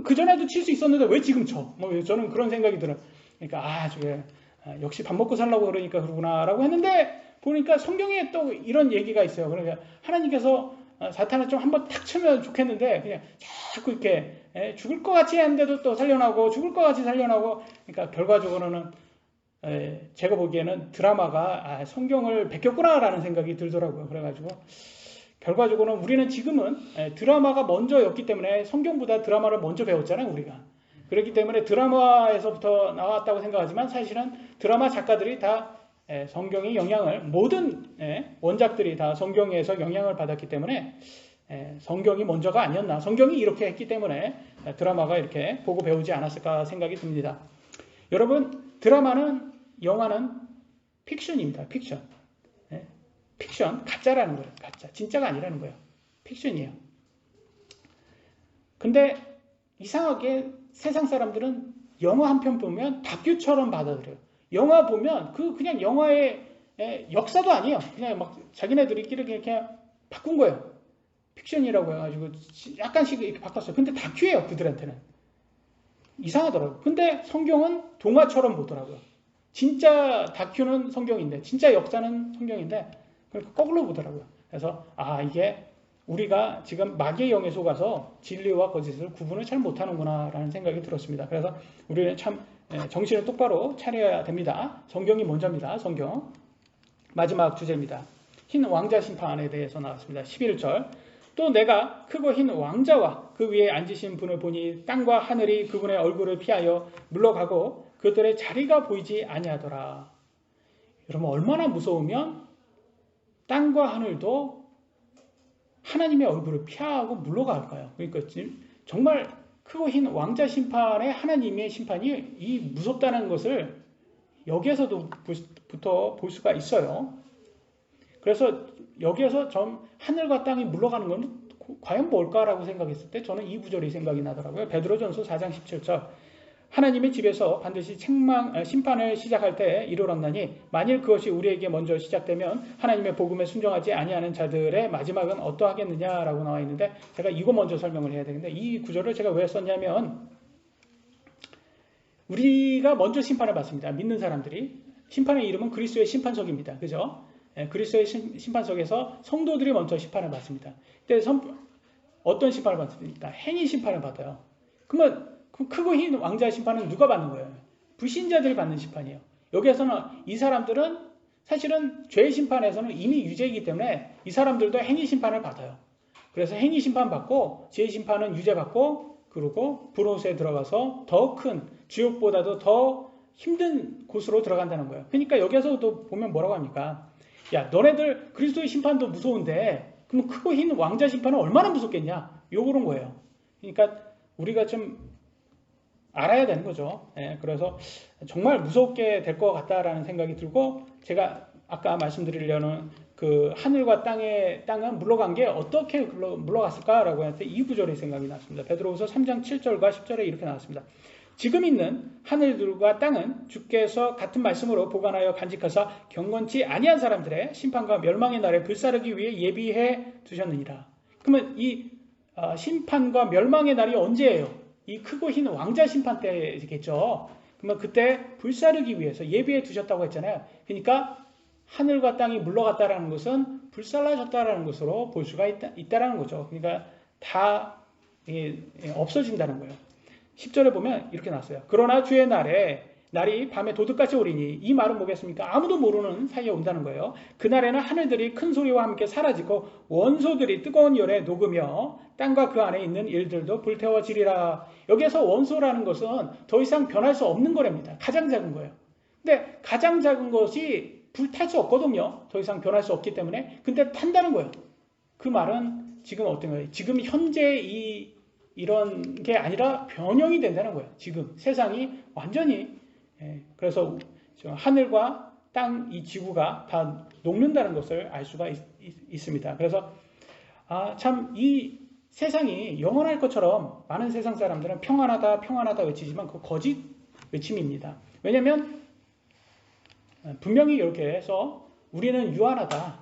그 전에도 칠 수 있었는데 왜 지금 쳐? 저는 그런 생각이 들어요. 그러니까 역시 밥 먹고 살라고 그러니까 그러구나라고 했는데 보니까 성경에 또 이런 얘기가 있어요. 그러니까 하나님께서 사탄을 좀 한번 탁 치면 좋겠는데 그냥 자꾸 이렇게 죽을 것 같이 했는데도 또 살려나고 죽을 것 같이 살려나고. 그러니까 결과적으로는 제가 보기에는 드라마가 성경을 베꼈구나라는 생각이 들더라고요. 그래가지고 결과적으로는 우리는 지금은 드라마가 먼저였기 때문에 성경보다 드라마를 먼저 배웠잖아요, 우리가. 그렇기 때문에 드라마에서부터 나왔다고 생각하지만 사실은 드라마 작가들이 다 성경의 영향을, 모든 원작들이 다 성경에서 영향을 받았기 때문에 성경이 먼저가 아니었나. 성경이 이렇게 했기 때문에 드라마가 이렇게 보고 배우지 않았을까 생각이 듭니다. 여러분, 드라마는, 영화는 픽션입니다. 픽션. 픽션, 가짜라는 거예요. 가짜. 진짜가 아니라는 거예요. 픽션이에요. 근데 이상하게 세상 사람들은 영화 한 편 보면 다큐처럼 받아들여요. 영화 보면 그냥 영화의 역사도 아니에요. 그냥 막 자기네들끼리 이렇게 바꾼 거예요. 픽션이라고 해가지고 약간씩 이렇게 바꿨어요. 근데 다큐예요, 그들한테는. 이상하더라고요. 근데 성경은 동화처럼 보더라고요. 진짜 다큐는 성경인데, 진짜 역사는 성경인데, 그러니까 거꾸로 보더라고요. 그래서 이게 우리가 지금 마귀의 영에 속아서 진리와 거짓을 구분을 잘 못하는구나 라는 생각이 들었습니다. 그래서 우리는 참 정신을 똑바로 차려야 됩니다. 성경이 먼저입니다. 성경. 마지막 주제입니다. 흰 왕자 심판에 대해서 나왔습니다. 11절. 또 내가 크고 흰 왕자와 그 위에 앉으신 분을 보니 땅과 하늘이 그분의 얼굴을 피하여 물러가고 그들의 자리가 보이지 아니하더라. 여러분, 얼마나 무서우면 땅과 하늘도 하나님의 얼굴을 피하고 물러갈까요? 그러니까 정말 크고 흰 왕자 심판에 하나님의 심판이 이 무섭다는 것을 여기에서도부터 볼 수가 있어요. 그래서 여기에서 하늘과 땅이 물러가는 건 과연 뭘까라고 생각했을 때 저는 이 구절이 생각이 나더라고요. 베드로전서 4장 17절. 하나님의 집에서 반드시 심판을 시작할 때에 이르렀나니 만일 그것이 우리에게 먼저 시작되면 하나님의 복음에 순종하지 아니하는 자들의 마지막은 어떠하겠느냐라고 나와 있는데, 제가 이거 먼저 설명을 해야 되는데, 이 구절을 제가 왜 썼냐면 우리가 먼저 심판을 받습니다. 믿는 사람들이. 심판의 이름은 그리스도의 심판석입니다. 그죠? 그리스도의 심판석에서 성도들이 먼저 심판을 받습니다. 그때 어떤 심판을 받습니까? 행위 심판을 받아요. 그러면 그 크고 흰 왕자의 심판은 누가 받는 거예요? 불신자들이 받는 심판이에요. 여기에서는 이 사람들은 사실은 죄의 심판에서는 이미 유죄이기 때문에 이 사람들도 행위 심판을 받아요. 그래서 행위 심판 받고 죄의 심판은 유죄받고, 그리고 불호수에 들어가서 더 큰, 지옥보다도 더 힘든 곳으로 들어간다는 거예요. 그러니까 여기에서도 보면 뭐라고 합니까? 야, 너네들 그리스도의 심판도 무서운데 그럼 크고 흰 왕자 심판은 얼마나 무섭겠냐? 요런 거예요. 그러니까 우리가 좀 알아야 되는 거죠. 예, 그래서 정말 무섭게 될 것 같다라는 생각이 들고, 제가 아까 말씀드리려는 그 하늘과 땅은 물러간 게 어떻게 물러갔을까라고 할 때 이 구절의 생각이 났습니다. 베드로후서 3장 7절과 10절에 이렇게 나왔습니다. 지금 있는 하늘들과 땅은 주께서 같은 말씀으로 보관하여 간직하사 경건치 아니한 사람들의 심판과 멸망의 날에 불사르기 위해 예비해 두셨느니라. 그러면 이 심판과 멸망의 날이 언제예요? 이 크고 흰 왕자 심판 때겠죠. 그러면 그때 불사르기 위해서 예비해 두셨다고 했잖아요. 그러니까 하늘과 땅이 물러갔다라는 것은 불살라졌다라는 것으로 볼 수가 있다라는 거죠. 그러니까 다 없어진다는 거예요. 10절에 보면 이렇게 나왔어요. 그러나 주의 날이 밤에 도둑같이 오리니, 이 말은 뭐겠습니까? 아무도 모르는 사이에 온다는 거예요. 그날에는 하늘들이 큰 소리와 함께 사라지고 원소들이 뜨거운 열에 녹으며 땅과 그 안에 있는 일들도 불태워지리라. 여기에서 원소라는 것은 더 이상 변할 수 없는 거랍니다. 가장 작은 거예요. 근데 가장 작은 것이 불탈 수 없거든요. 더 이상 변할 수 없기 때문에. 근데 탄다는 거예요. 그 말은 지금 어떤 거예요? 지금 현재 이런 게 아니라 변형이 된다는 거예요. 지금 세상이 완전히. 그래서 하늘과 땅, 이 지구가 다 녹는다는 것을 알 수가 있습니다. 그래서 참 이 세상이 영원할 것처럼 많은 세상 사람들은 평안하다 평안하다 외치지만 그 거짓 외침입니다. 왜냐하면 분명히 이렇게 해서 우리는 유한하다,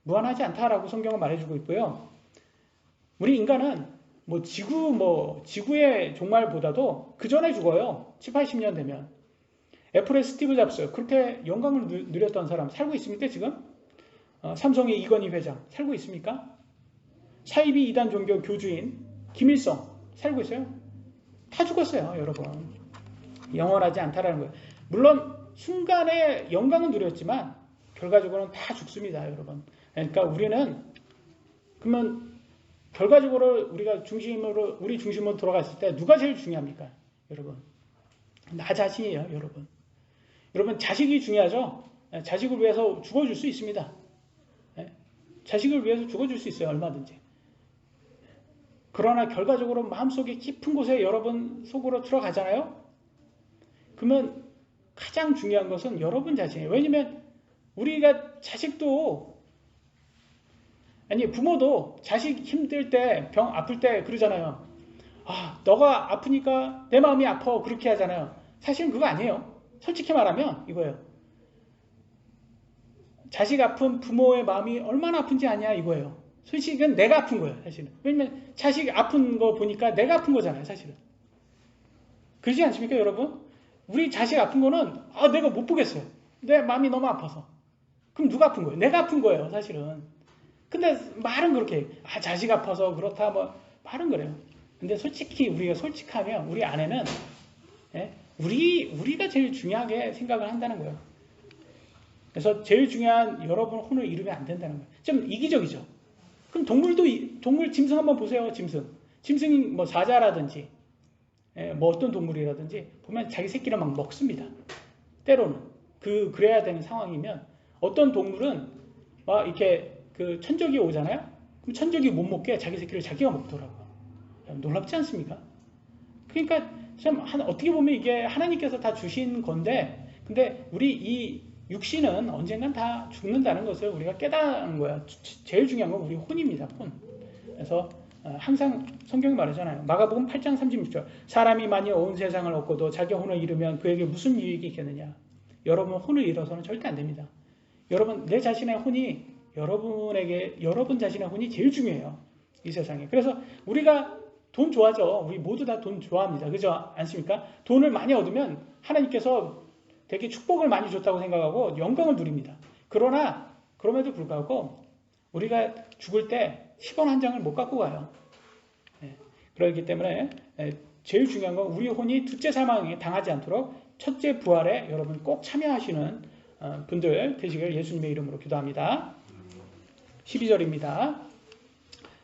무한하지 않다라고 성경은 말해주고 있고요. 우리 인간은 지구의 종말보다도 그 전에 죽어요. 7, 80년 되면. 애플의 스티브 잡스, 그렇게 영광을 누렸던 사람 살고 있습니까, 지금? 삼성의 이건희 회장 살고 있습니까? 사이비 이단 종교 교주인 김일성 살고 있어요? 다 죽었어요, 여러분. 영원하지 않다라는 거예요. 물론 순간에 영광은 누렸지만 결과적으로는 다 죽습니다, 여러분. 그러니까 우리는 그러면 결과적으로 우리 중심으로 돌아갔을 때 누가 제일 중요합니까, 여러분? 나 자신이에요, 여러분. 여러분, 자식이 중요하죠? 자식을 위해서 죽어줄 수 있습니다. 자식을 위해서 죽어줄 수 있어요, 얼마든지. 그러나 결과적으로 마음속에 깊은 곳에 여러분 속으로 들어가잖아요? 그러면 가장 중요한 것은 여러분 자신이에요. 왜냐면 우리가 부모도 자식 힘들 때, 병 아플 때 그러잖아요. 너가 아프니까 내 마음이 아파, 그렇게 하잖아요. 사실은 그거 아니에요. 솔직히 말하면 이거예요. 자식 아픈 부모의 마음이 얼마나 아픈지 아냐, 이거예요. 솔직히 내가 아픈 거예요, 사실은. 왜냐면 자식 아픈 거 보니까 내가 아픈 거잖아요, 사실은. 그러지 않습니까, 여러분? 우리 자식 아픈 거는 내가 못 보겠어요. 내 마음이 너무 아파서. 그럼 누가 아픈 거예요? 내가 아픈 거예요, 사실은. 근데 말은 그렇게 자식 아파서 그렇다 말은 그래요. 근데 솔직히 우리가 솔직하면 우리 안에는 우리가 제일 중요하게 생각을 한다는 거예요. 그래서 제일 중요한 여러분 혼을 잃으면 안 된다는 거예요. 좀 이기적이죠. 그럼 동물 짐승 한번 보세요. 짐승이 사자라든지 어떤 동물이라든지 보면 자기 새끼를 막 먹습니다. 때로는 그래야 되는 상황이면 어떤 동물은 이렇게 그 천적이 오잖아요. 그럼 천적이 못 먹게 자기 새끼를 자기가 먹더라고요. 놀랍지 않습니까? 그러니까 참 어떻게 보면 이게 하나님께서 다 주신 건데, 근데 우리 이 육신은 언젠간 다 죽는다는 것을 우리가 깨닫는 거야. 제일 중요한 건 우리 혼입니다. 혼. 그래서 항상 성경이 말하잖아요. 마가복음 8장 36절. 사람이 만일 온 세상을 얻고도 자기 혼을 잃으면 그에게 무슨 유익이 있겠느냐. 여러분 혼을 잃어서는 절대 안 됩니다. 여러분 내 자신의 혼이 여러분 자신의 혼이 제일 중요해요. 이 세상에. 그래서 우리가 돈 좋아하죠. 우리 모두 다 돈 좋아합니다. 그렇지 않습니까? 돈을 많이 얻으면 하나님께서 되게 축복을 많이 줬다고 생각하고 영광을 누립니다. 그러나 그럼에도 불구하고 우리가 죽을 때 10원 한 장을 못 갖고 가요. 그렇기 때문에 제일 중요한 건 우리 혼이 둘째 사망에 당하지 않도록 첫째 부활에 여러분 꼭 참여하시는 분들 되시길 예수님의 이름으로 기도합니다. 12절입니다.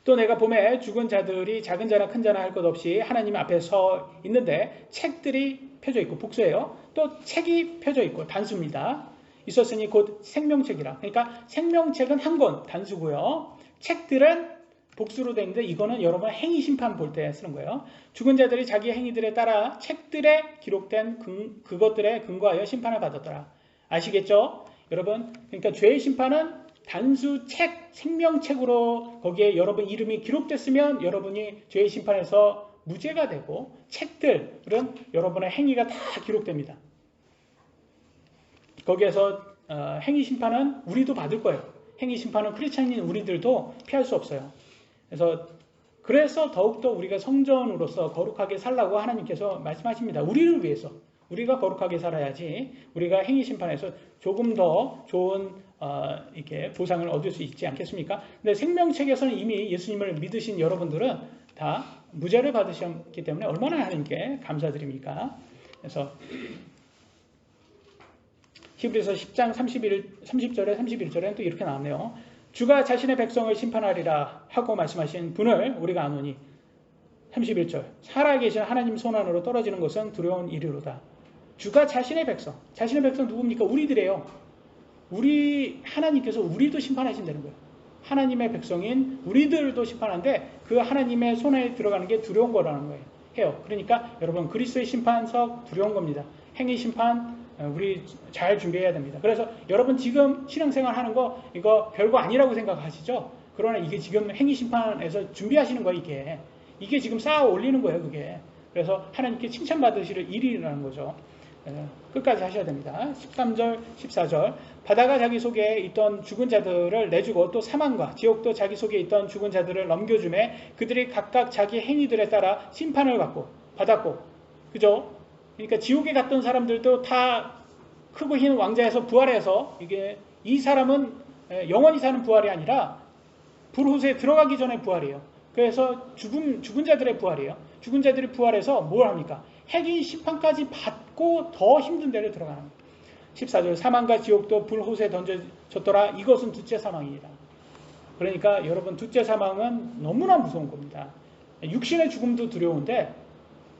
또 내가 봄에 죽은 자들이 작은 자나 큰 자나 할 것 없이 하나님 앞에 서 있는데 책들이 펴져 있고, 복수예요. 또 책이 펴져 있고, 단수입니다. 있었으니 곧 생명책이라. 그러니까 생명책은 한 권, 단수고요. 책들은 복수로 되어 있는데 이거는 여러분 행위 심판 볼 때 쓰는 거예요. 죽은 자들이 자기 행위들에 따라 책들에 기록된 그것들에 근거하여 심판을 받았더라. 아시겠죠? 여러분, 그러니까 죄의 심판은 단수 책, 생명책으로 거기에 여러분 이름이 기록됐으면 여러분이 죄의 심판에서 무죄가 되고, 책들은 여러분의 행위가 다 기록됩니다. 거기에서 행위 심판은 우리도 받을 거예요. 행위 심판은 크리스찬인 우리들도 피할 수 없어요. 그래서 더욱더 우리가 성전으로서 거룩하게 살라고 하나님께서 말씀하십니다. 우리를 위해서. 우리가 거룩하게 살아야지 우리가 행위 심판에서 조금 더 좋은 이렇게 보상을 얻을 수 있지 않겠습니까? 근데 생명책에서는 이미 예수님을 믿으신 여러분들은 다 무죄를 받으셨기 때문에 얼마나 하나님께 감사드립니까? 그래서 히브리서 10장 30절에 31절에는 또 이렇게 나왔네요. 주가 자신의 백성을 심판하리라 하고 말씀하신 분을 우리가 아노니 31절 살아계신 하나님 손안으로 떨어지는 것은 두려운 일이로다. 주가 자신의 백성 누굽니까? 우리들이에요. 우리 하나님께서 우리도 심판하신다는 거예요. 하나님의 백성인 우리들도 심판하는데 그 하나님의 손에 들어가는 게 두려운 거라는 거예요. 해요. 그러니까 여러분 그리스도의 심판석 두려운 겁니다. 행위 심판 우리 잘 준비해야 됩니다. 그래서 여러분 지금 신앙생활 하는 거 이거 별거 아니라고 생각하시죠? 그러나 이게 지금 행위 심판에서 준비하시는 거예요. 이게 지금 쌓아 올리는 거예요. 그게. 그래서 하나님께 칭찬받으실 일이라는 거죠. 끝까지 하셔야 됩니다. 13절, 14절 바다가 자기 속에 있던 죽은 자들을 내주고 또 사망과 지옥도 자기 속에 있던 죽은 자들을 넘겨주매 그들이 각각 자기 행위들에 따라 심판을 받았고 그죠? 그러니까 지옥에 갔던 사람들도 다 크고 흰 왕자에서 부활해서 이 사람은 영원히 사는 부활이 아니라 불호수에 들어가기 전에 부활이에요. 그래서 죽은 자들의 부활이에요. 죽은 자들이 부활해서 뭘 합니까? 행위 심판까지 받고 더 힘든 데를 들어가는 거예요. 14절 사망과 지옥도 불호수에 던져졌더라. 이것은 둘째 사망이다. 그러니까 여러분 둘째 사망은 너무나 무서운 겁니다. 육신의 죽음도 두려운데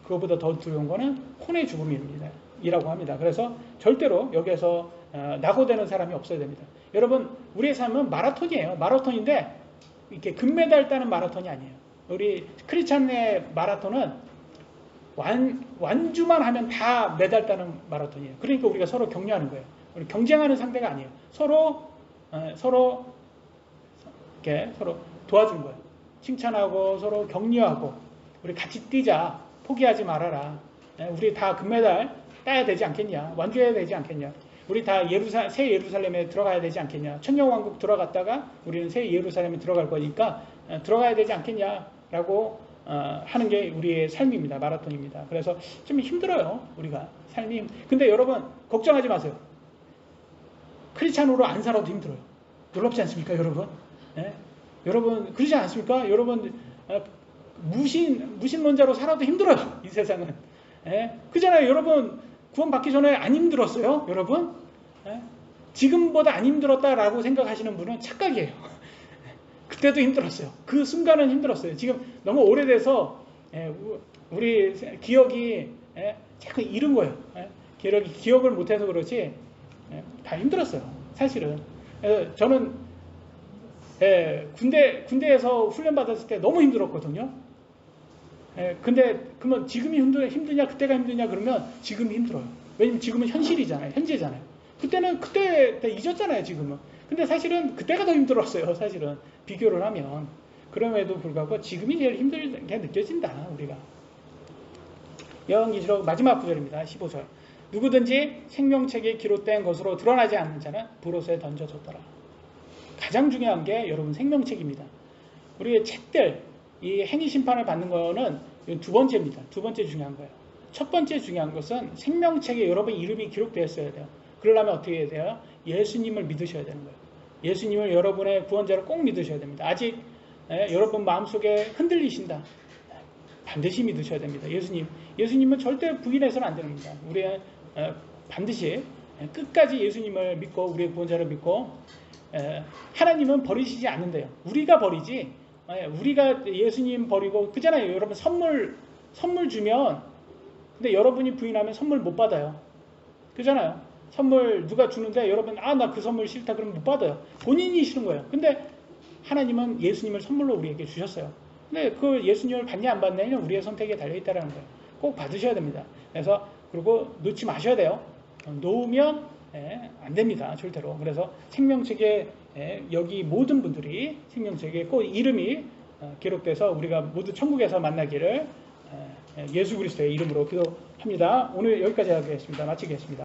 그것보다 더 두려운 거는 혼의 죽음입니다. 이라고 합니다. 그래서 절대로 여기에서 낙오되는 사람이 없어야 됩니다. 여러분 우리의 삶은 마라톤이에요. 마라톤인데 이렇게 금메달 따는 마라톤이 아니에요. 우리 크리스찬의 마라톤은 완주만 하면 다 메달 따는 마라톤이에요. 그러니까 우리가 서로 격려하는 거예요. 우리 경쟁하는 상대가 아니에요. 서로 이렇게 서로 도와주는 거예요. 칭찬하고 서로 격려하고 우리 같이 뛰자. 포기하지 말아라. 우리 다 금메달 따야 되지 않겠냐. 완주해야 되지 않겠냐. 우리 다 새 예루살렘에 들어가야 되지 않겠냐. 천년왕국 들어갔다가 우리는 새 예루살렘에 들어갈 거니까 들어가야 되지 않겠냐라고 하는 게 우리의 삶입니다. 마라톤입니다. 그래서 좀 힘들어요. 우리가 삶이. 근데 여러분 걱정하지 마세요. 크리스찬으로 안 살아도 힘들어요. 놀랍지 않습니까 여러분? 네? 여러분 그러지 않습니까? 여러분 무신론자로 살아도 힘들어요. 이 세상은. 네? 그잖아요. 여러분 구원받기 전에 안 힘들었어요? 여러분? 네? 지금보다 안 힘들었다라고 생각하시는 분은 착각이에요. 그때도 힘들었어요. 그 순간은 힘들었어요. 지금 너무 오래돼서 우리 기억이 자꾸 잃은 거예요. 기억을 못해서 그렇지 다 힘들었어요. 사실은. 저는 군대에서 훈련받았을 때 너무 힘들었거든요. 근데 그러면 지금이 힘드냐 그때가 힘드냐 그러면 지금이 힘들어요. 왜냐면 지금은 현실이잖아요. 현재잖아요. 그때 잊었잖아요. 지금은. 근데 사실은 그때가 더 힘들었어요. 사실은 비교를 하면. 그럼에도 불구하고 지금이 제일 힘들게 느껴진다. 우리가. 요한계시록 마지막 구절입니다. 15절. 누구든지 생명책에 기록된 것으로 드러나지 않는 자는 불호수에 던져졌더라. 가장 중요한 게 여러분 생명책입니다. 우리의 책들, 이 행위 심판을 받는 거는 두 번째입니다. 두 번째 중요한 거예요. 첫 번째 중요한 것은 생명책에 여러분 이름이 기록되었어야 돼요. 그러려면 어떻게 해야 돼요? 예수님을 믿으셔야 되는 거예요. 예수님을 여러분의 구원자로 꼭 믿으셔야 됩니다. 아직 여러분 마음속에 흔들리신다. 반드시 믿으셔야 됩니다. 예수님은 절대 부인해서는 안 됩니다. 우리는 반드시 끝까지 예수님을 믿고 우리의 구원자를 믿고 하나님은 버리시지 않는데요. 우리가 버리지. 우리가 예수님 버리고 그잖아요. 여러분 선물 주면 근데 여러분이 부인하면 선물 못 받아요. 그잖아요. 선물 누가 주는데 여러분 나 그 선물 싫다 그러면 못 받아요. 본인이 싫은 거예요. 근데 하나님은 예수님을 선물로 우리에게 주셨어요. 근데 그 예수님을 받냐 안 받냐는 우리의 선택에 달려있다는 거예요. 꼭 받으셔야 됩니다. 그래서 그리고 놓지 마셔야 돼요. 놓으면 안 됩니다. 절대로. 그래서 생명책에 여기 모든 분들이 생명책에 꼭 이름이 기록돼서 우리가 모두 천국에서 만나기를 예수 그리스도의 이름으로 기도합니다. 오늘 여기까지 하겠습니다. 마치겠습니다.